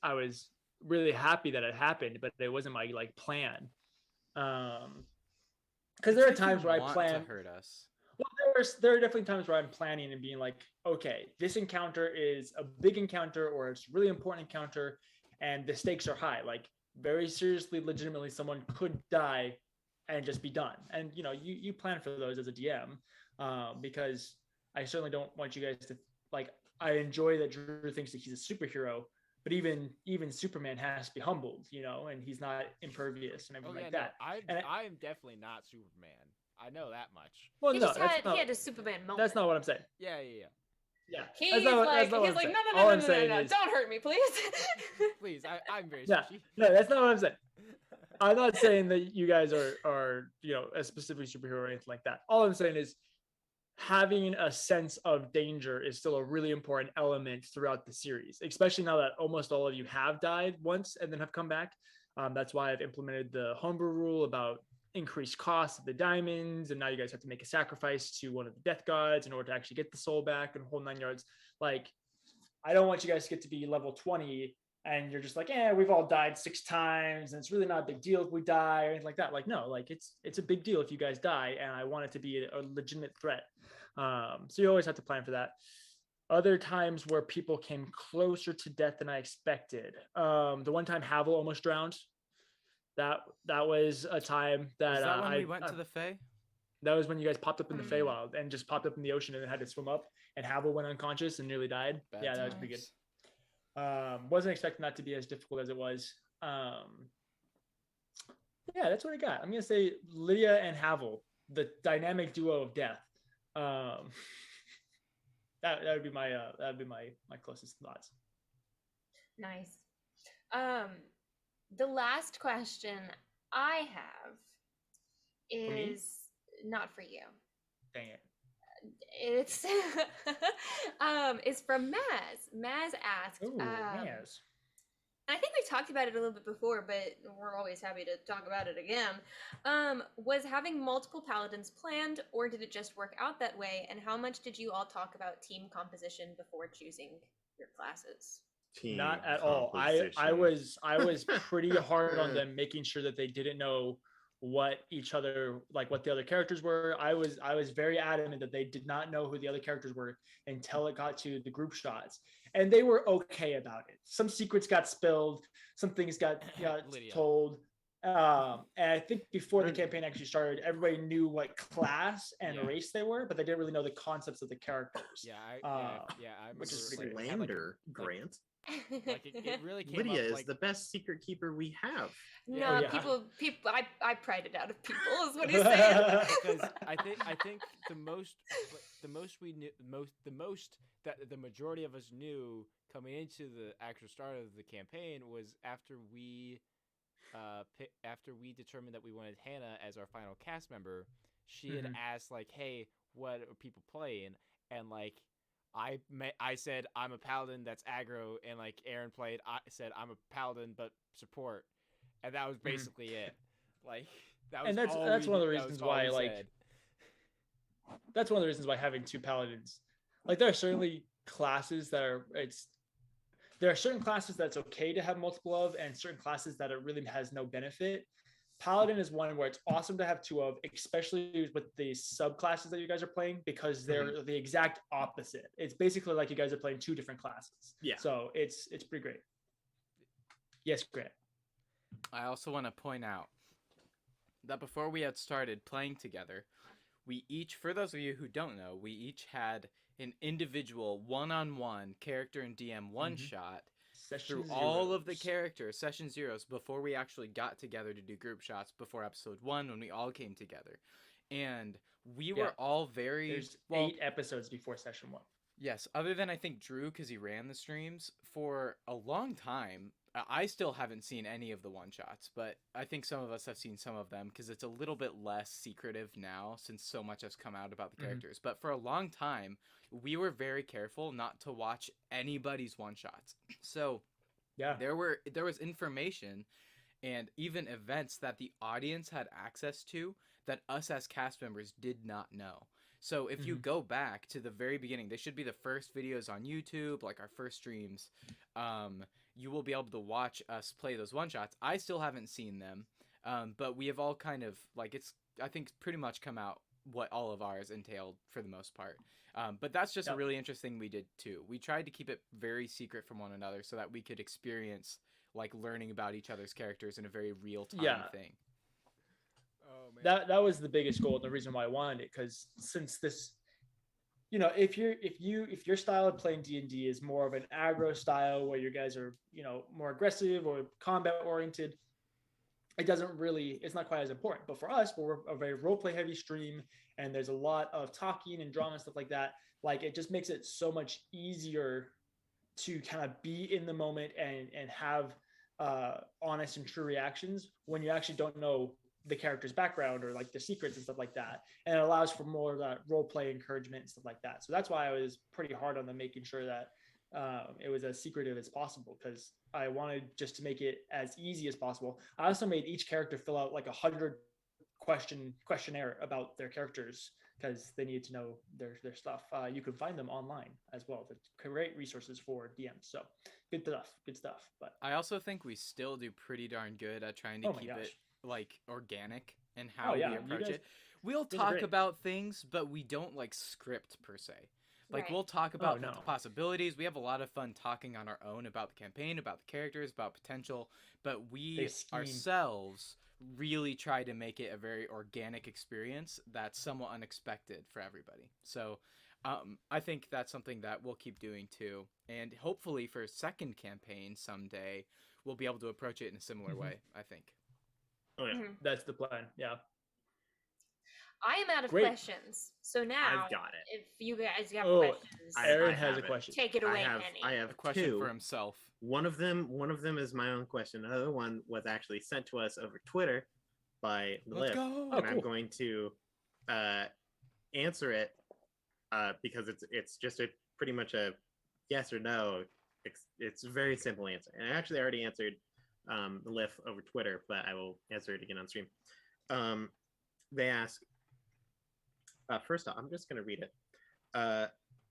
really happy that it happened, but it wasn't my like plan. Because there are times where I plan to hurt us. Well, there are definitely times where I'm planning and being like, okay, this encounter is a big encounter or it's a really important encounter, and the stakes are high. Like very seriously, legitimately, someone could die and just be done. And you plan for those as a DM because I certainly don't want you guys to like. I enjoy that Drew thinks that he's a superhero, but even Superman has to be humbled, and he's not impervious and everything like that. I am definitely not Superman. I know that much. Well, He no, just that's not, had a Superman moment. that's not what I'm saying. Yeah. Yeah, He's that's not like, what I'm saying. no, All I'm saying is, don't hurt me, please. Please, I'm very yeah, squishy. no, that's not what I'm saying. I'm not saying that you guys are a specific superhero or anything like that. All I'm saying is having a sense of danger is still a really important element throughout the series, especially now that almost all of you have died once and then have come back. That's why I've implemented the homebrew rule about increased costs of the diamonds, and now you guys have to make a sacrifice to one of the death gods in order to actually get the soul back and whole 9 yards. Like, I don't want you guys to get to be level 20 and you're just like, we've all died 6 times and it's really not a big deal if we die or anything like that. Like, no, like it's a big deal if you guys die, and I want it to be a legitimate threat. So you always have to plan for that. Other times where people came closer to death than I expected. The one time Havel almost drowned. That was a time that Was that when we went to the Fae? That was when you guys popped up in the Feywild and just popped up in the ocean and then had to swim up, and Havel went unconscious and nearly died. Bad That was pretty good. Wasn't expecting that to be as difficult as it was. Yeah, that's what I got. I'm gonna say Lydia and Havel, the dynamic duo of death. That would be my closest thoughts. Nice. The last question I have For me? is not for you. Dang it. It's it's from Maz. Maz asked, Ooh, yes. I think we talked about it a little bit before, but we're always happy to talk about it again. Was having multiple paladins planned, or did it just work out that way? And how much did you all talk about team composition before choosing your classes? Team Not at all. I composition. was pretty hard on them, making sure that they didn't know what each other, like what the other characters were. I was very adamant that they did not know who the other characters were until it got to the group shots, and they were okay about it. Some secrets got spilled, some things got Lydia. told. And I think before the campaign actually started, everybody knew what class and Yeah. race they were, but they didn't really know the concepts of the characters. Yeah, I remember. Which is pretty like, great. had, like, Slander, Grant. Like it really came Lydia up, is like, the best secret keeper we have. No, Oh, yeah. people. I pried it out of people. Is what he's saying. because I think the most we knew, the most that the majority of us knew coming into the actual start of the campaign was after we determined that we wanted Hannah as our final cast member. She had asked, like, hey, what are people playing? And like I said I'm a paladin that's aggro, and like Aaron I said I'm a paladin but support, and that was basically it. Like that was, and that's one of the reasons why, like, that's one of the reasons why having two paladins, like, there are certainly classes that are there are certain classes that's okay to have multiple of, and certain classes that it really has no benefit. Paladin is one where it's awesome to have two of, especially with the subclasses that you guys are playing, because they're the exact opposite. It's basically like you guys are playing two different classes. Yeah. So it's pretty great. Yes, Grant. I also want to point out that before we had started playing together, we each, for those of you who don't know, we each had an individual one-on-one character and DM one-shot through all of the characters, session zeros, before we actually got together to do group shots before episode 1 when we all came together. And we were all very... There's 8 episodes before session 1. Yes, other than I think Drew, because he ran the streams for a long time. I still haven't seen any of the one-shots, but I think some of us have seen some of them because it's a little bit less secretive now since so much has come out about the characters. But for a long time, we were very careful not to watch anybody's one-shots. So there was information and even events that the audience had access to that us as cast members did not know. So if you go back to the very beginning, they should be the first videos on YouTube, like our first streams. You will be able to watch us play those one-shots. I still haven't seen them, but we have all kind of, like, I think pretty much come out what all of ours entailed for the most part. But that's just a really interesting thing we did too. We tried to keep it very secret from one another so that we could experience, like, learning about each other's characters in a very real-time thing. Oh, man. That was the biggest goal and the reason why I wanted it, because since this, if your style of playing D&D is more of an aggro style where you guys are, more aggressive or combat oriented, it's not quite as important. But for us, we're a very role play heavy stream and there's a lot of talking and drama and stuff like that. Like, it just makes it so much easier to kind of be in the moment and have honest and true reactions when you actually don't know the character's background or like the secrets and stuff like that. And it allows for more of that role play encouragement and stuff like that. So that's why I was pretty hard on them, making sure that it was as secretive as possible, because I wanted just to make it as easy as possible. I also made each character fill out like 100 questionnaire about their characters, because they need to know their stuff. You can find them online as well. They're great resources for DMs. So good stuff. But I also think we still do pretty darn good at trying to keep it, like, organic in how we approach it. We'll talk about things, but we don't, like, script per se. Like, we'll talk about the possibilities. We have a lot of fun talking on our own about the campaign, about the characters, about potential, but we ourselves really try to make it a very organic experience that's somewhat unexpected for everybody. So I think that's something that we'll keep doing too. And hopefully for a second campaign someday, we'll be able to approach it in a similar way, I think. Oh, yeah. That's the plan. Yeah. I am out of Great. questions. So now, I've got it. if you guys have Oh, questions, Aaron I has have a it. question. take it away, I Penny. have A question two. for himself. One of them is my own question. Another one was actually sent to us over Twitter by Let's Lyf, go. Oh, and I'm cool. going to answer it because it's just a pretty much a yes or no. It's a very simple answer, and I actually already answered Lyf over Twitter, but I will answer it again on stream. They ask. First off, I'm just going to read it.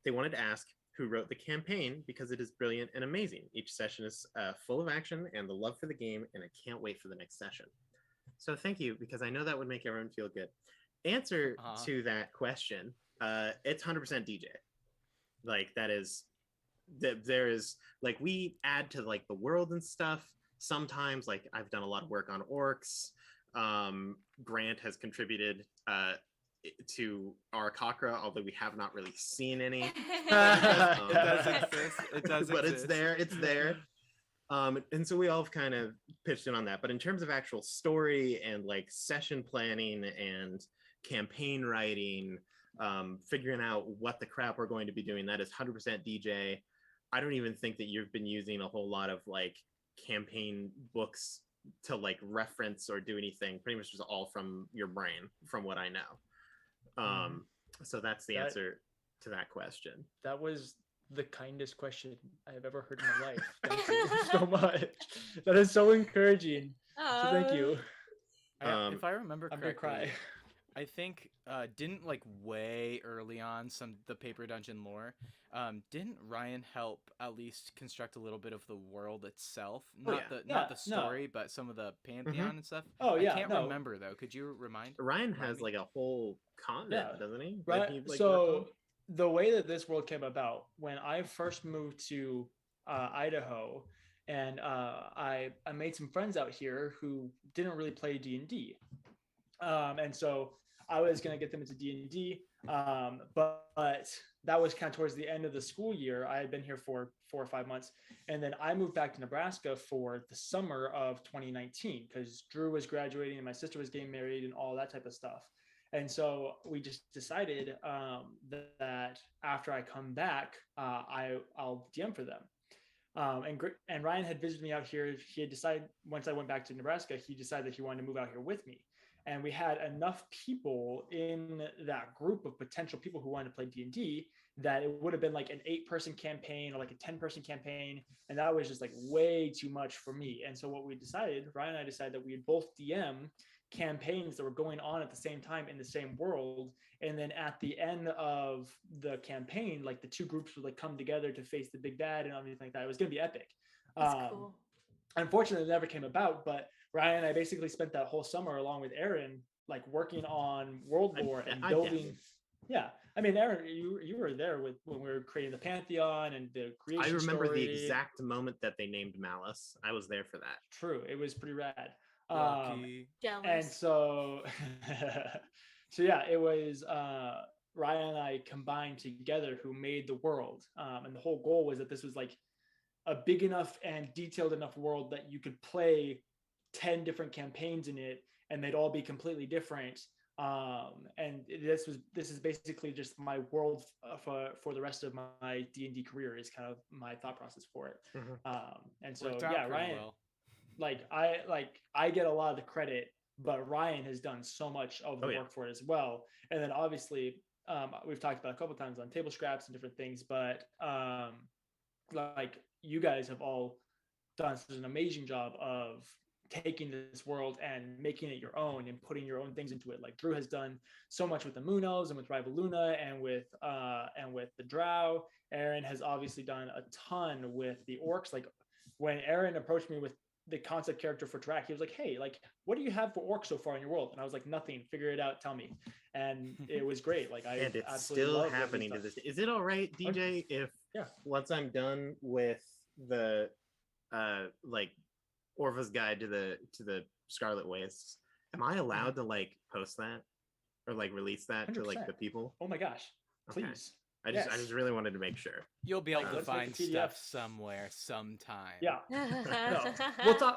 They wanted to ask who wrote the campaign because it is brilliant and amazing. Each session is full of action and the love for the game, and I can't wait for the next session. So thank you, because I know that would make everyone feel good. Answer to that question, it's 100% DJ. Like, that is, there is, like, we add to, like, the world and stuff. Sometimes, like, I've done a lot of work on orcs. Grant has contributed to our Kakra, although we have not really seen any. It does exist. It does But exist. it's there. And so we all have kind of pitched in on that. But in terms of actual story and like session planning and campaign writing, figuring out what the crap we're going to be doing, that is 100% DJ. I don't even think that you've been using a whole lot of like campaign books to like reference or do anything. Pretty much just all from your brain, from what I know. So that's the answer to that question. That was the kindest question I have ever heard in my life. Thank you so much. That is so encouraging. So thank you. If I remember I'm gonna correctly, cry. I think didn't like way early on the Paper Dungeon lore. Didn't Ryan help at least construct a little bit of the world itself? Not the story, but some of the pantheon and stuff. Oh yeah, I can't remember though. Could you remind? Ryan has like a whole continent, doesn't he? Right. He, like, So the way that this world came about, when I first moved to Idaho, and I made some friends out here who didn't really play D&D, and so I was gonna get them into D&D, but that was kind of towards the end of the school year. I had been here for 4 or 5 months, and then I moved back to Nebraska for the summer of 2019 because Drew was graduating and my sister was getting married and all that type of stuff. And so we just decided that after I come back, I'll DM for them. And Ryan had visited me out here. He had decided, once I went back to Nebraska, he decided that he wanted to move out here with me. And we had enough people in that group of potential people who wanted to play D&D that it would have been like an 8-person campaign or like a 10-person campaign. And that was just like way too much for me. And so what we decided, Ryan and I decided that we would both DM campaigns that were going on at the same time in the same world, and then at the end of the campaign, like the two groups would like come together to face the big bad and everything like that. It was going to be epic. That's cool. Unfortunately, it never came about, but Ryan and I basically spent that whole summer along with Aaron like working on world lore and building. Yeah, I mean, Aaron, you were there when we were creating the Pantheon and the creation. I remember story. the exact moment that they named Malice. I was there for that. True, it was pretty rad. Jealous. And so yeah, it was Ryan and I combined together who made the world, and the whole goal was that this was like a big enough and detailed enough world that you could play 10 different campaigns in it and they'd all be completely different. And this is basically just my world for the rest of my D&D career is kind of my thought process for it. And so yeah, Ryan, I get a lot of the credit, but Ryan has done so much of the work for it as well. And then obviously we've talked about a couple of times on table scraps and different things, but like you guys have all done such an amazing job of taking this world and making it your own and putting your own things into it. Like Drew has done so much with the Moonos and with Rival Luna and with the Drow. Aaron has obviously done a ton with the orcs. Like when Aaron approached me with the concept character for Track, he was like, hey, like, what do you have for orcs so far in your world? And I was like, nothing, figure it out, tell me. And it was great. Like and it's still happening to this day. Is it all right, DJ, if once I'm done with the like Orva's guide to the Scarlet Wastes, am I allowed to like post that or like release that 100%. to like the people? Oh my gosh, please. I just really wanted to make sure. You'll be able Like, to let's make find the PDF. stuff somewhere, sometime. Yeah. No,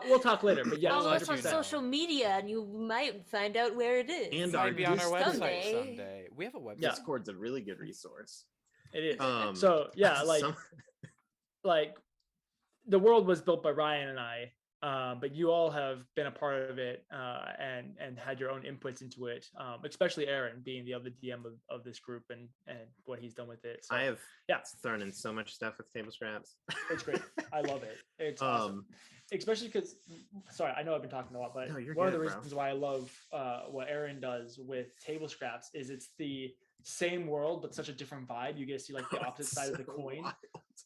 we'll talk later. But yes, Follow us on 100%. social media, and you might find out where it is. And It might be on our website Someday. someday. We have a website. Yeah. Discord's a really good resource. it is. Um, So yeah, like some- like the world was built by Ryan and I, but you all have been a part of it and had your own inputs into it, especially Aaron being the other DM of this group and what he's done with it. So I have yeah. thrown in so much stuff with table scraps. it's great. I love it. It's awesome. Especially because, sorry, I know I've been talking a lot, but No, you're one of the good, bro. reasons why I love what Aaron does with table scraps is it's the same world but such a different vibe. You get to see like the opposite side of the coin,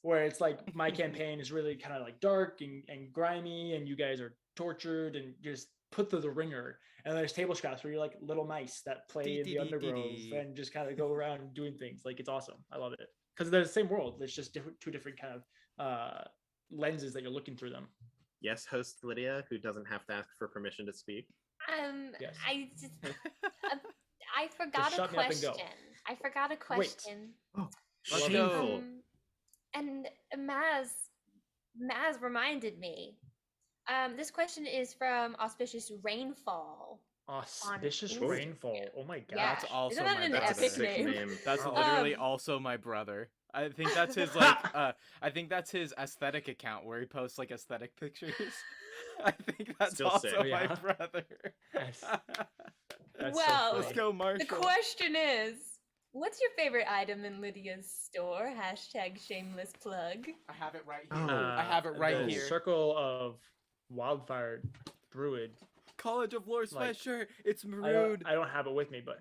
where it's like my campaign is really kind of like dark and grimy, and you guys are tortured and just put through the ringer. And there's table scraps where you're like little mice that play in the undergrove and just kind of go around doing things. Like, it's awesome. I love it because they're the same world. It's just two different kind of lenses that you're looking through them. Yes, host Lydia, who doesn't have to ask for permission to speak. Yes. I just, I forgot a shut me up and go. question. I forgot a question. Let's Shameful. go. And Maz reminded me. This question is from Auspicious Rainfall. Auspicious Instagram. Rainfall. Oh my god. Yeah. That's also Isn't that my an brother. That's a epic sick name? That's Oh. literally also my brother. I think that's his like I think that's his aesthetic account where he posts like aesthetic pictures. I think that's Still also sick. my Yeah. brother. That's so Well, Let's funny. go, Marshall. The question is, what's your favorite item in Lydia's store? # shameless plug. I have it right Oh. here. I have it right the here. Circle of Wildfire Druid. College of Lore Like, sweatshirt. It's I maroon. don't have it with me, but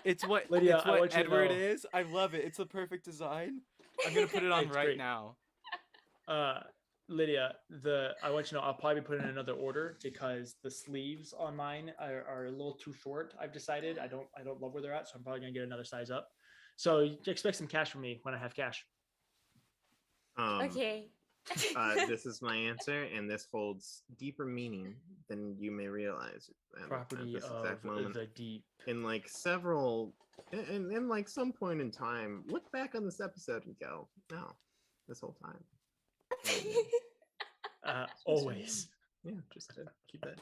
It's what Lydia, it's I what want you to Edward know. is. I love it. It's the perfect design. I'm gonna put it on It's right great. now. Lydia, I want you to know I'll probably put in another order because the sleeves on mine are a little too short. I've decided I don't love where they're at, so I'm probably gonna get another size up. So you expect some cash from me when I have cash. Okay. This is my answer, and this holds deeper meaning than you may realize at Property this of exact moment. the deep. In like in like some point in time, look back on this episode and go, no, this whole time. Always. Yeah, just to keep that.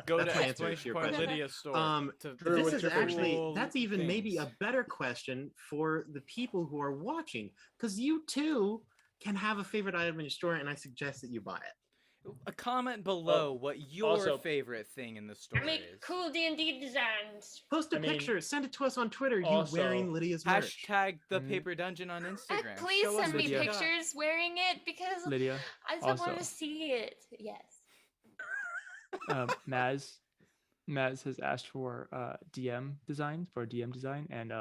Go That's to my answer to exclamation your point question. Lydia's store. To Drew, This what's is your favorite actually cool that's even maybe a things. better question for the people who are watching, because you too can have a favorite item in your store, and I suggest that you buy it. A comment below what your also- favorite thing in the store I make is. cool D&D designs. Post a I mean, picture, send it to us on Twitter. You also- wearing Lydia's merch. Hashtag the Mhm. paper dungeon on Instagram. Please Show us send what me you got. pictures wearing it because Lydia, I just want to also- see it. Yes. Maz has asked for DM designs for a DM design, and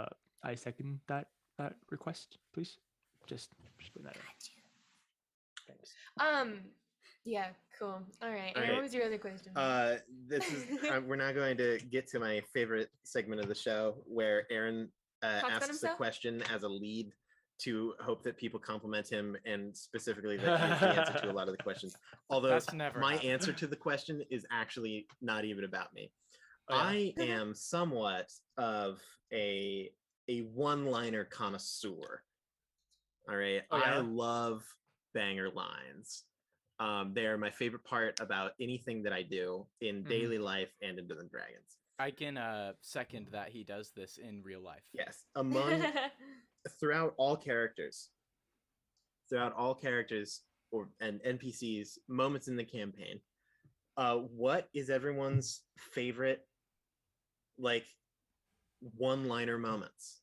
I second that request. Please, just put that in. Thanks. Yeah. Cool. All right. All And right. what was your other question? This is we're now going to get to my favorite segment of the show, where Aaron Talks about asks a himself? question as a lead to hope that people compliment him, and specifically that he has the answer to a lot of the questions. Although That's never my happened. answer to the question is actually not even about me. Oh, yeah. I am somewhat of a one-liner connoisseur. All right, Oh, yeah? I love banger lines. They are my favorite part about anything that I do in Mhm. daily life and in Dungeons and Dragons. I can second that he does this in real life. Yes, throughout all characters, and NPCs, moments in the campaign. What is everyone's favorite, like, one-liner moments?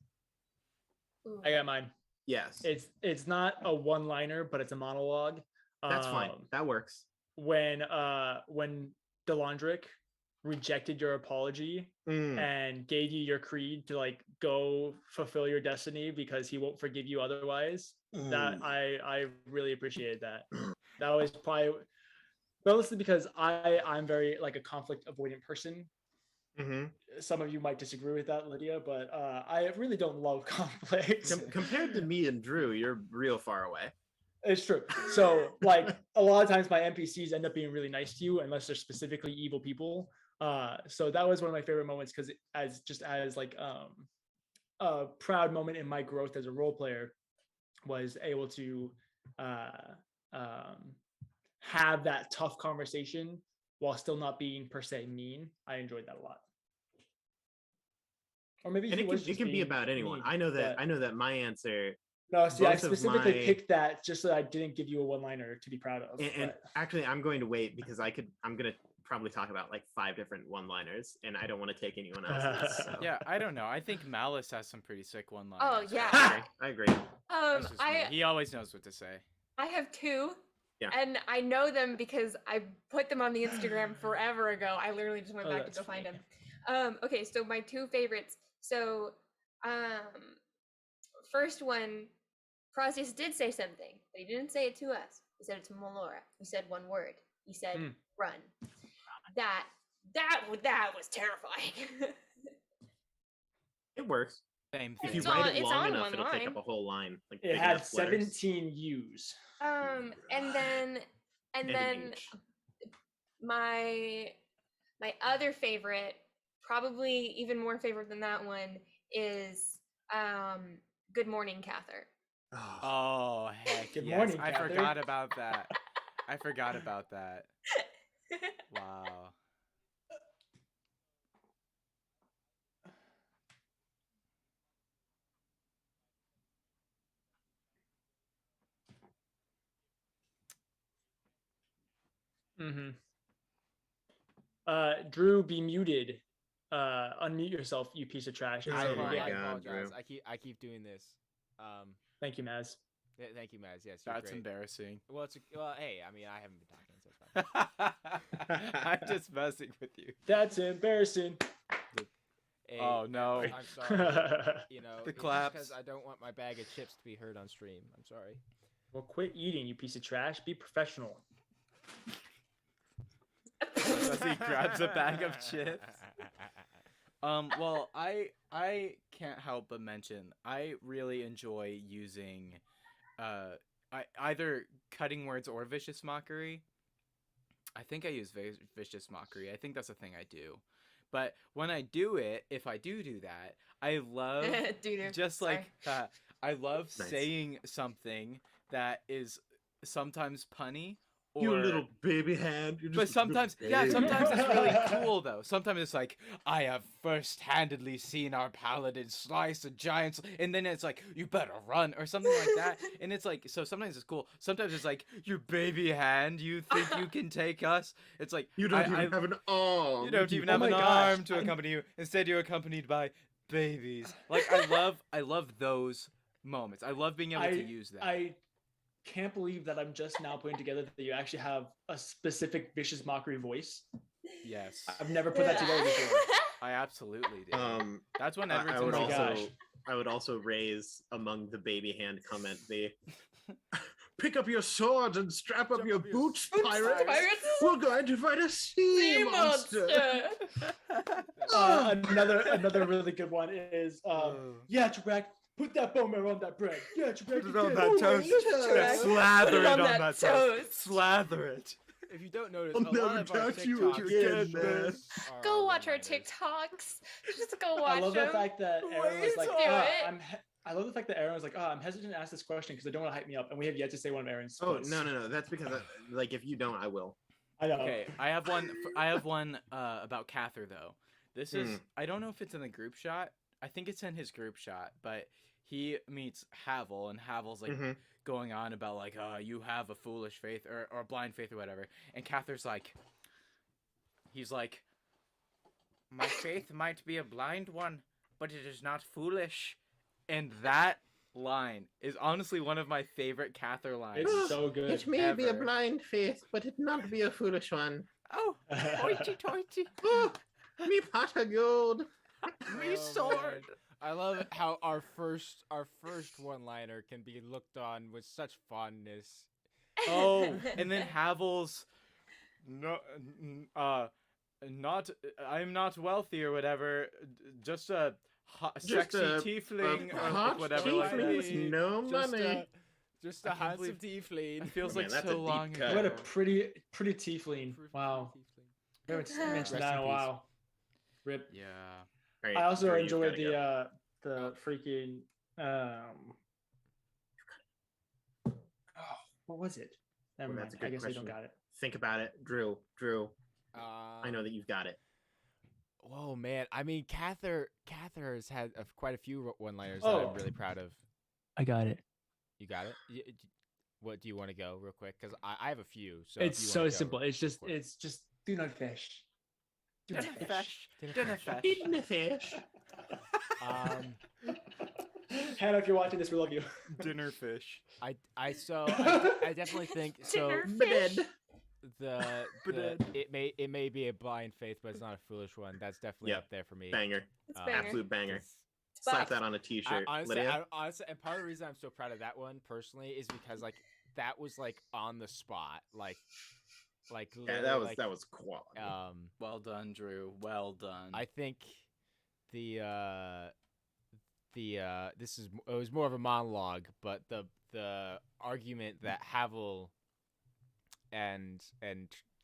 Ooh. I got mine. Yes, It's not a one-liner, but it's a monologue. that's fine. That works. When Delandric rejected your apology and gave you your creed to like go fulfill your destiny because he won't forgive you otherwise. That Ooh. I really appreciated that. That was probably mostly because I'm very like a conflict avoidant person. Mhm. Some of you might disagree with that, Lydia, but I really don't love conflict. Compared to me and Drew, you're real far away. It's true. So like a lot of times my NPCs end up being really nice to you unless they're specifically evil people. So that was one of my favorite moments because as like a proud moment in my growth as a role player was able to have that tough conversation while still not being per se mean. I enjoyed that a lot. Or maybe And he was it just can be being about anyone. mean, I know that. but- I know that my answer. No, see, I both of specifically my- picked that just so that I didn't give you a one-liner to be proud of. And but- actually, I'm going to wait because I'm going to probably talk about like 5 different one-liners, and I don't want to take anyone else's. So. Yeah, I don't know. I think Malice has some pretty sick one-liners. Oh, yeah. I agree. That's just me. He always knows what to say. I have 2. Yeah. And I know them because I put them on the Instagram forever ago. I literally just went Oh, back to that's go find funny. them. Okay, so my 2 favorites. So, first one, Prosius did say something, but he didn't say it to us. He said it to Melora. He said one word. He said, "Run." That was terrifying. It works. Same If thing. you It's write on- it it's long on enough, one it'll take line. up a whole line. Like It big had enough letters. 17 U's. and then And an H. my other favorite, probably even more favorite than that one, is "Good Morning, Cather." Oh, Oh, heck Good yes. morning, I Cather. forgot about that. I forgot about that. Wow. Mm-hmm. Drew, be muted. Unmute yourself, you piece of trash. and Oh say it my again. God, apologize. Drew. I keep doing this. Thank you, Maz. Thank you, Maz. Yes, you're That's great. embarrassing. Well, hey, I mean, I haven't been talking, so it's fine. I'm just messing with you. That's embarrassing. Hey, Oh, no. I'm sorry. You know, The it's just claps. because I don't want my bag of chips to be heard on stream. I'm sorry. Well, quit eating, you piece of trash. Be professional. As he grabs a bag of chips. Well, I can't help but mention I really enjoy using either cutting words or vicious mockery. I think I use vicious mockery. I think that's a thing I do. But when I do it, if I do that, I love Doo-doo. just Sorry. like I love Nice. saying something that is sometimes punny or You little baby hand. You're but just a little sometimes, baby. sometimes it's really cool though. Sometimes it's like, I have first-handedly seen our paladin slice a giant, and then it's like, you better run or something like that. And it's like, so sometimes it's cool. Sometimes it's like, your baby hand, you think you can take us? It's like You don't even have an arm. you don't even Oh have my an gosh, arm to I- accompany you. Instead, you're accompanied by babies. Like I love those moments. I love being able to use that. I can't believe that I'm just now putting together that you actually have a specific vicious mockery voice. Yes, I've never put that together before. I absolutely do. That's when I Edward's would Oh my also gosh. I would also raise among the baby hand comment the pick up your sword and strap up your boots, pirates. We're going to fight a sea monster. Another really good one is yeah, Trebek, put that bone marrow on that bread. Yeah, Trebek, Put it you on did that it. toast. Trebek. Slather Put it it on on that that toast. toast. Slather it. If you don't notice, I'll a lot never of our touch you TikToks again, man. Go watch our one-liners. TikToks. Just go watch I love them. the fact that Aaron was like, Do it. I love the fact that Aaron was like, I'm hesitant to ask this question because I don't want to hype me up, and we have yet to say one of Aaron's. Oh quotes. no! That's because like if you don't, I will. I know. Okay, I have one about Cather though. This is I don't know if it's in the group shot. I think it's in his group shot, but he meets Havel and Havel's like going on about like, you have a foolish faith or blind faith or whatever. And Cather's like, he's like, my faith might be a blind one, but it is not foolish. And that line is honestly one of my favorite Cather lines. It's so good. It may be a Ever. blind faith, but it not be a foolish one. Oh, hoity toity, Oh, me pot of gold. me sword. I love how our first one-liner can be looked on with such fondness. Oh, and then Havel's, not, I'm not wealthy or whatever, just a Just sexy a tiefling or hot whatever like tiefling that. with no Just money. Just I a can't handsome believe- tiefling. It feels Oh, man, like that's a so deep long cut. ago. What a pretty tiefling. Wow. We haven't mentioned Rest that in in a peace. while. Rip. Yeah. All right, I also Drew, you've enjoyed gotta go. the freaking what was it? Never Well, mind. that's a good I guess question. I don't got it. Think about it, Drew. I know that you've got it. Whoa, man! I mean, Cather has had quite a few one-liners that Oh. I'm really proud of. I got it. You got it. What do you want to go real quick? Because I have a few. So if It's you so wanna go, simple. It's just go for it. do not fish. Do not fish. Dinner fish. Eating a fish. Hannah, if you're watching this, we love you. Dinner fish. I definitely think Dinner so. fish. It may be a blind faith, but it's not a foolish one. That's definitely Yep. up there for me. Banger. It's banger. Absolute banger. 'Cause Slap Spot. that on a t-shirt. honestly, Lydia? and part of the reason I'm so proud of that one personally is because like that was like on the spot, like Yeah, literally, that was quality. Well done, Drew. Well done. I think it was more of a monologue, but the argument that Havel and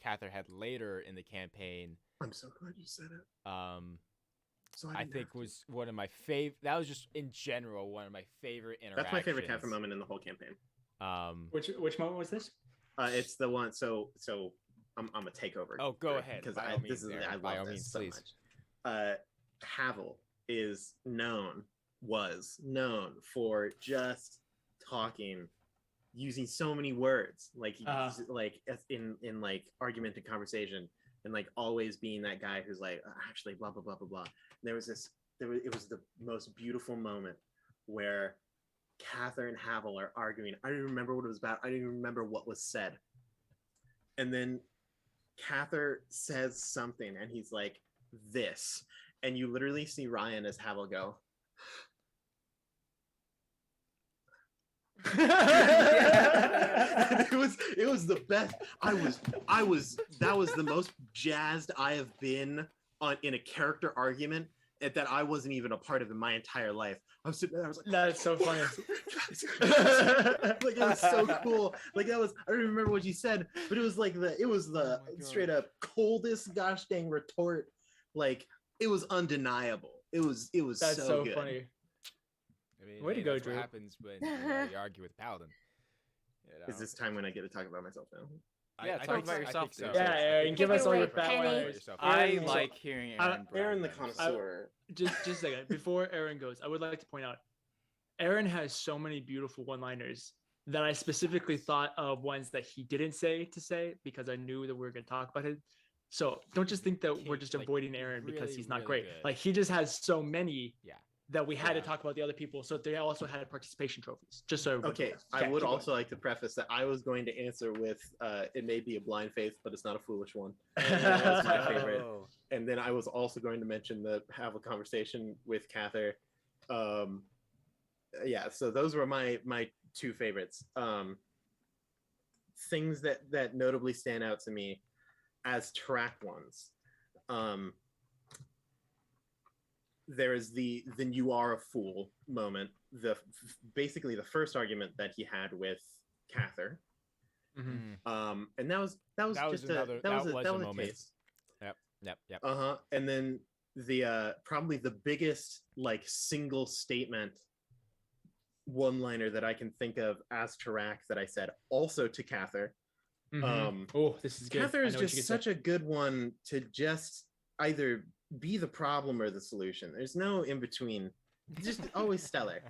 Cather had later in the campaign, I'm so glad you said it. So I think was one of my favorite. That was just in general one of my favorite interactions. that's my favorite Cather moment in the whole campaign. Which moment was this? It's the one. So I'm a takeover. Oh, go ahead. Because By all means, Aaron. I By all love means, this so please. much. Havel was known for just talking, using so many words, like like in like argument and conversation, and like always being that guy who's like actually blah blah blah blah blah. And it was the most beautiful moment where Cather and Havel are arguing. I don't even remember what it was about. I don't even remember what was said. And then Cather says something, and he's like, "This," and you literally see Ryan as Havel go. It was the best. That was the most jazzed I have been in a character argument that I wasn't even a part of in my entire life. I was sitting there, I was like, That's so funny. like it was so cool. Like that was, I don't even remember what you said, but it was like the Oh my straight up coldest gosh dang retort. Like it was undeniable. It was That's so good. funny. I mean, Way to hey, go, that's Drew. what happens when you argue with Paladin. You know? Is this time when I get to talk about myself now? Yeah, talk about yourself, think dude. Yeah, Aaron, give us all your backliners. I Aaron, like hearing Aaron. Aaron the brag. connoisseur. Just a second before Aaron goes, I would like to point out, Aaron has so many beautiful one-liners that I specifically thought of ones that he didn't say because I knew that we were going to talk about it. So don't just think that we're just Like, avoiding Aaron because really, he's not really great. good. Like he just has so many Yeah. that we had to Yeah. talk about the other people. So they also had participation trophies. Just so everybody Okay, knows. I would keep also like to preface that I was going to answer with it may be a blind faith, but it's not a foolish one. going. That's my favorite. Oh. And then I was also going to mention have a conversation with Cather. Yeah, so those were my two favorites. Things that notably stand out to me as track ones. There is the "then you are a fool" moment. Basically the first argument that he had with Cather. Mhm. And that was That was just another- a that was that a was a moment. case. Yep. And then the probably the biggest like single statement one-liner that I can think of as Tarak that I said also to Cather. Mhm. Oh, this is good. Cather I is know what you just could such say. a good one to just either be the problem or the solution. There's no in between. Just always stellar.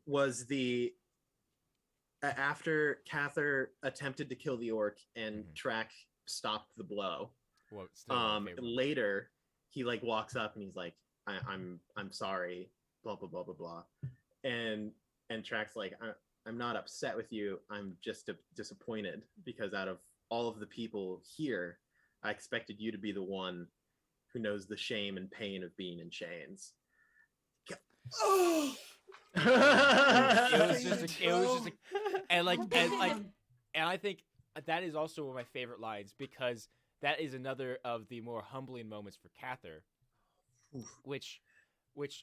Was the after Cather attempted to kill the orc and Track stopped the blow. Well, still my favorite. Later he like walks up and he's like, I'm sorry, blah blah blah blah blah. And Track's like, I'm not upset with you. I'm just disappointed because out of all of the people here, I expected you to be the one who knows the shame and pain of being in chains. Oh, It was just and I think that is also one of my favorite lines because that is another of the more humbling moments for Cather, which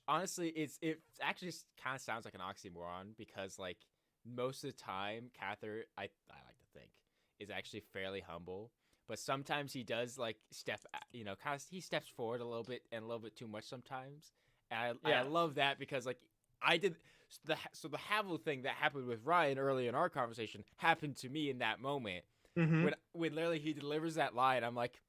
honestly it actually kind of sounds like an oxymoron because like most of the time Cather I like to think is actually fairly humble, but sometimes he does like step, kind of he steps forward a little bit and a little bit too much sometimes. And I Yeah. love that because like I did the Havel thing that happened with Ryan early in our conversation happened to me in that moment. Mhm. When literally he delivers that line, I'm like,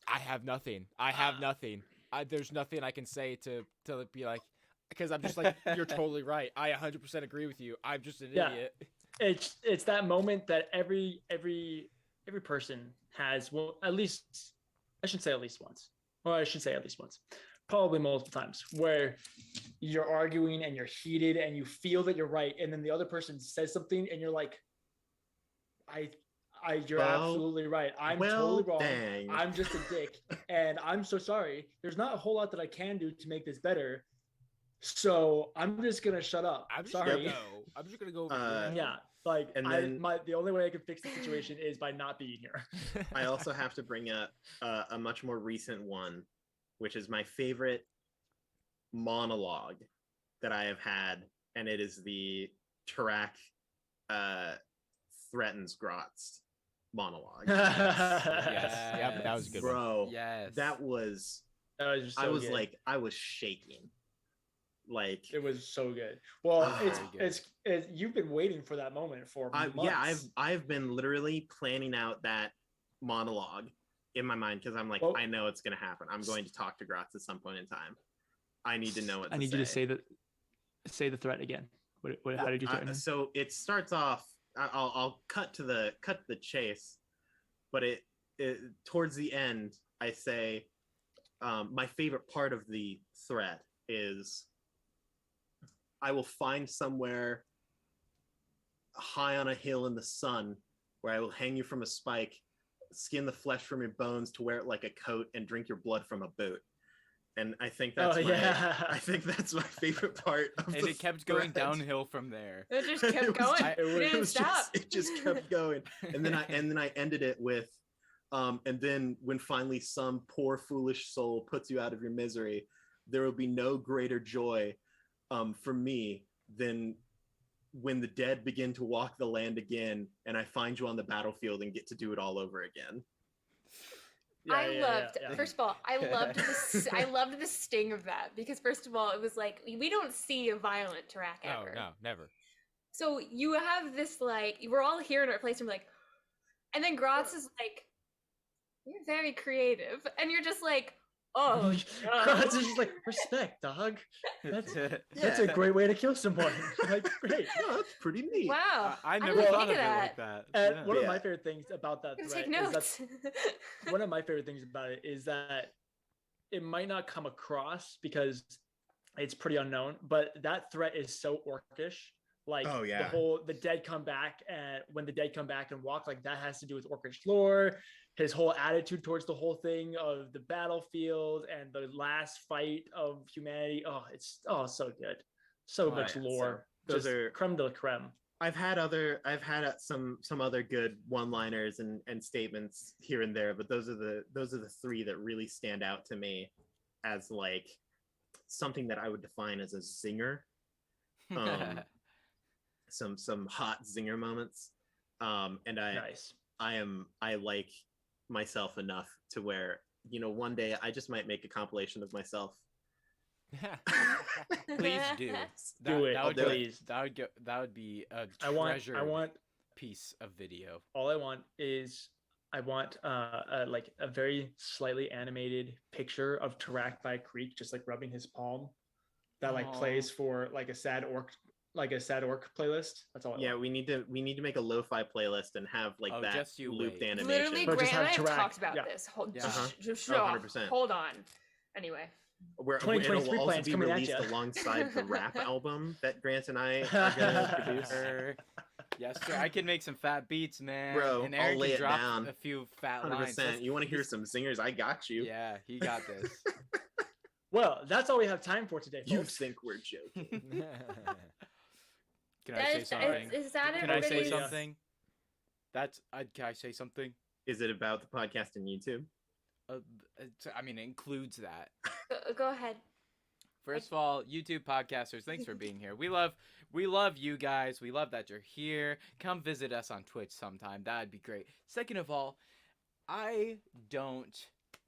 I have nothing. I have nothing. There's nothing I can say to be like, because I'm just like, you're totally right. I 100% agree with you. I'm just an Yeah. idiot. It's that moment that every person has. Well, at least I should say at least once. Well, I should say at least once, probably multiple times, where you're arguing and you're heated and you feel that you're right, and then the other person says something and you're like, you're Well, absolutely right. I'm well, totally wrong. dang. I'm just a dick, and I'm so sorry. There's not a whole lot that I can do to make this better, so I'm just gonna shut up. I'm just Sorry. I'm just gonna go over here. Yeah, like And then- the only way I can fix the situation is by not being here. I also have to bring up a much more recent one, which is my favorite monologue that I have had, and it is the Tarak threatens Grotz monologue. Yes. Yep, that was a good one. Bro, Yes. that was That was just so I was good. like I was shaking. Like It was so good. Well, Oh, it's, very good. it's you've been waiting for that moment for months. I've been literally planning out that monologue in my mind because I'm like, Well- I know it's gonna happen. I'm going to talk to Grotz at some point in time. I need to know what I need you to say the threat again. How did you threaten him? So it starts off. I'll cut to the chase, but it towards the end, I say, my favorite part of the threat is, I will find somewhere high on a hill in the sun where I will hang you from a spike, skin the flesh from your bones to wear it like a coat, and drink your blood from a boot. And I think that's I think that's my favorite part of And the it kept going thread. downhill from there. It just It kept was going. just- It didn't stop. It just kept going. And then I ended it with, and then when finally some poor foolish soul puts you out of your misery, there will be no greater joy for me than when the dead begin to walk the land again, and I find you on the battlefield and get to do it all over again. First of all, I loved the sting of that, because first of all, it was like, we don't see a violent Tarak No, ever. no, never. So you have this, like, we're all here in our place and we're like, and then Grotz is like, you're very creative, and you're just like, oh no. It's just like, respect, dog. That's a great way to kill someone. Like, great. Oh, that's pretty neat. Wow. I never didn't thought think of it of like that. And Yeah. one of Yeah. my favorite things about that I'm gonna threat take is notes. one of my favorite things about it is that it might not come across because it's pretty unknown, but that threat is so orcish. Like, Oh, yeah. the dead come back, and when the dead come back and walk, like, that has to do with orcish lore. His whole attitude towards the whole thing of the battlefield and the last fight of humanity. Oh, it's so good. So Oh, much yeah. lore. So those Just are- creme de la creme. I've had some other good one-liners and statements here and there, but those are the three that really stand out to me as like something that I would define as a zinger. Some hot zinger moments. And Nice. I like myself enough to where, one day I just might make a compilation of myself. Please do. Do it, That would please. that would be a I want treasured piece of video. all I want is like a very slightly animated picture of Tarak by a creek, just like rubbing his palm, that like Aw. plays for like a sad orc playlist. That's all. Yeah, we need to make a lo-fi playlist and have like Oh, that just you looped wait. animation. Literally, But just Grant and I have have Tarak, talked about yeah. this. Hold, Yeah. just, Oh, 100%. hold on. Anyway, Where 2023 it'll also plans be coming at released ya. alongside the rap album that Grant and I are gonna produce. Yes, sir. I can make some fat beats, man. Bro, and I'll Aaron lay can it drop down. a few fat 100%. lines. Let's- You want to hear some singers? I got you. Yeah, he got this. Well, that's all we have time for today, You folks. think we're joking? Can I say something? Is that Can I say everybody's- something? Can I say something? Is it about the podcast and YouTube? I mean, it includes that. Go ahead. First of all, YouTube podcasters, thanks for being here. We love you guys. We love that you're here. Come visit us on Twitch sometime. That'd be great. Second of all,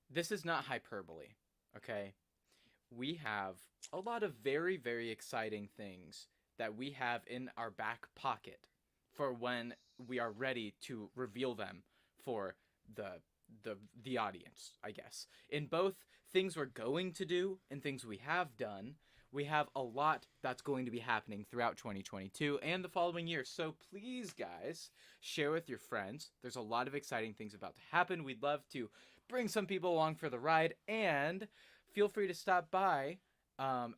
this is not hyperbole, okay? we have a lot of very, very exciting things that we have in our back pocket for when we are ready to reveal them for the audience, I guess. In both things we're going to do and things we have done, we have a lot that's going to be happening throughout 2022 and the following year. So please, guys, share with your friends. There's a lot of exciting things about to happen. We'd love to bring some people along for the ride, and feel free to stop by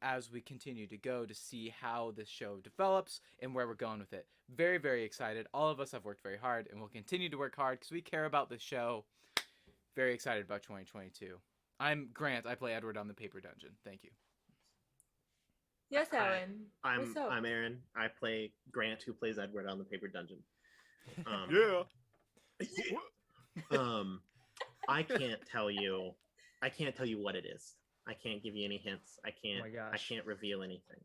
as we continue to go to see how this show develops and where we're going with it. Very, very excited. All of us have worked very hard and will continue to work hard because we care about this show. Very excited about 2022. I'm Grant. I play Edward on the Paper Dungeon. Thank you. Yes, Owen. What's up? I'm Aaron. I play Grant, who plays Edward on the Paper Dungeon. Yeah. I can't tell you what it is. I can't give you any hints. I can't reveal anything.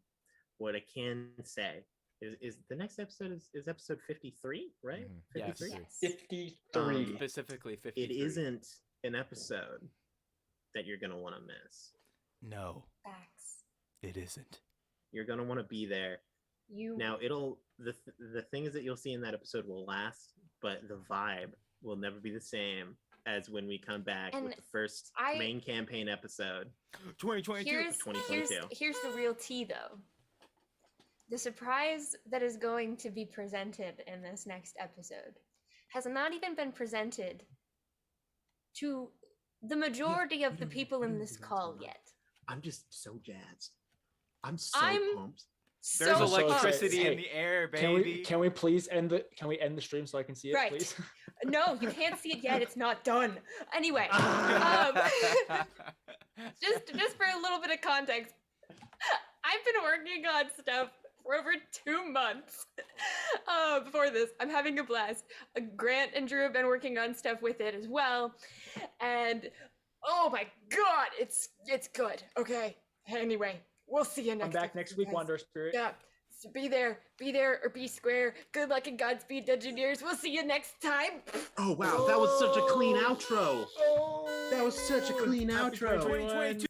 What I can say is the next episode is episode 53, right? Mm-hmm. 53? Yes. 53. Specifically 53. It isn't an episode that you're going to want to miss. No, Facts. it isn't. You're going to want to be there. Now, the things that you'll see in that episode will last, but the vibe will never be the same as when we come back with the first main campaign episode. 2022. Here's the real tea, though. The surprise that is going to be presented in this next episode has not even been presented to the majority of the people in this call yet. I'm just so jazzed. I'm so pumped. There's So electricity pumped. in the air, baby. Can we please end the stream so I can see it, Right. please? No, you can't see it yet. It's not done. Anyway, just for a little bit of context, I've been working on stuff for over 2 months before this. I'm having a blast. Grant and Drew have been working on stuff with it as well, and oh my god, it's good. Okay. Anyway, we'll see you next. I'm back next week, guys. Wander Spirit. Yeah. So be there or be square. Good luck and Godspeed, Dungeoneers. We'll see you next time. Oh wow, that was such a clean outro. That was such a clean Happy outro. 2022.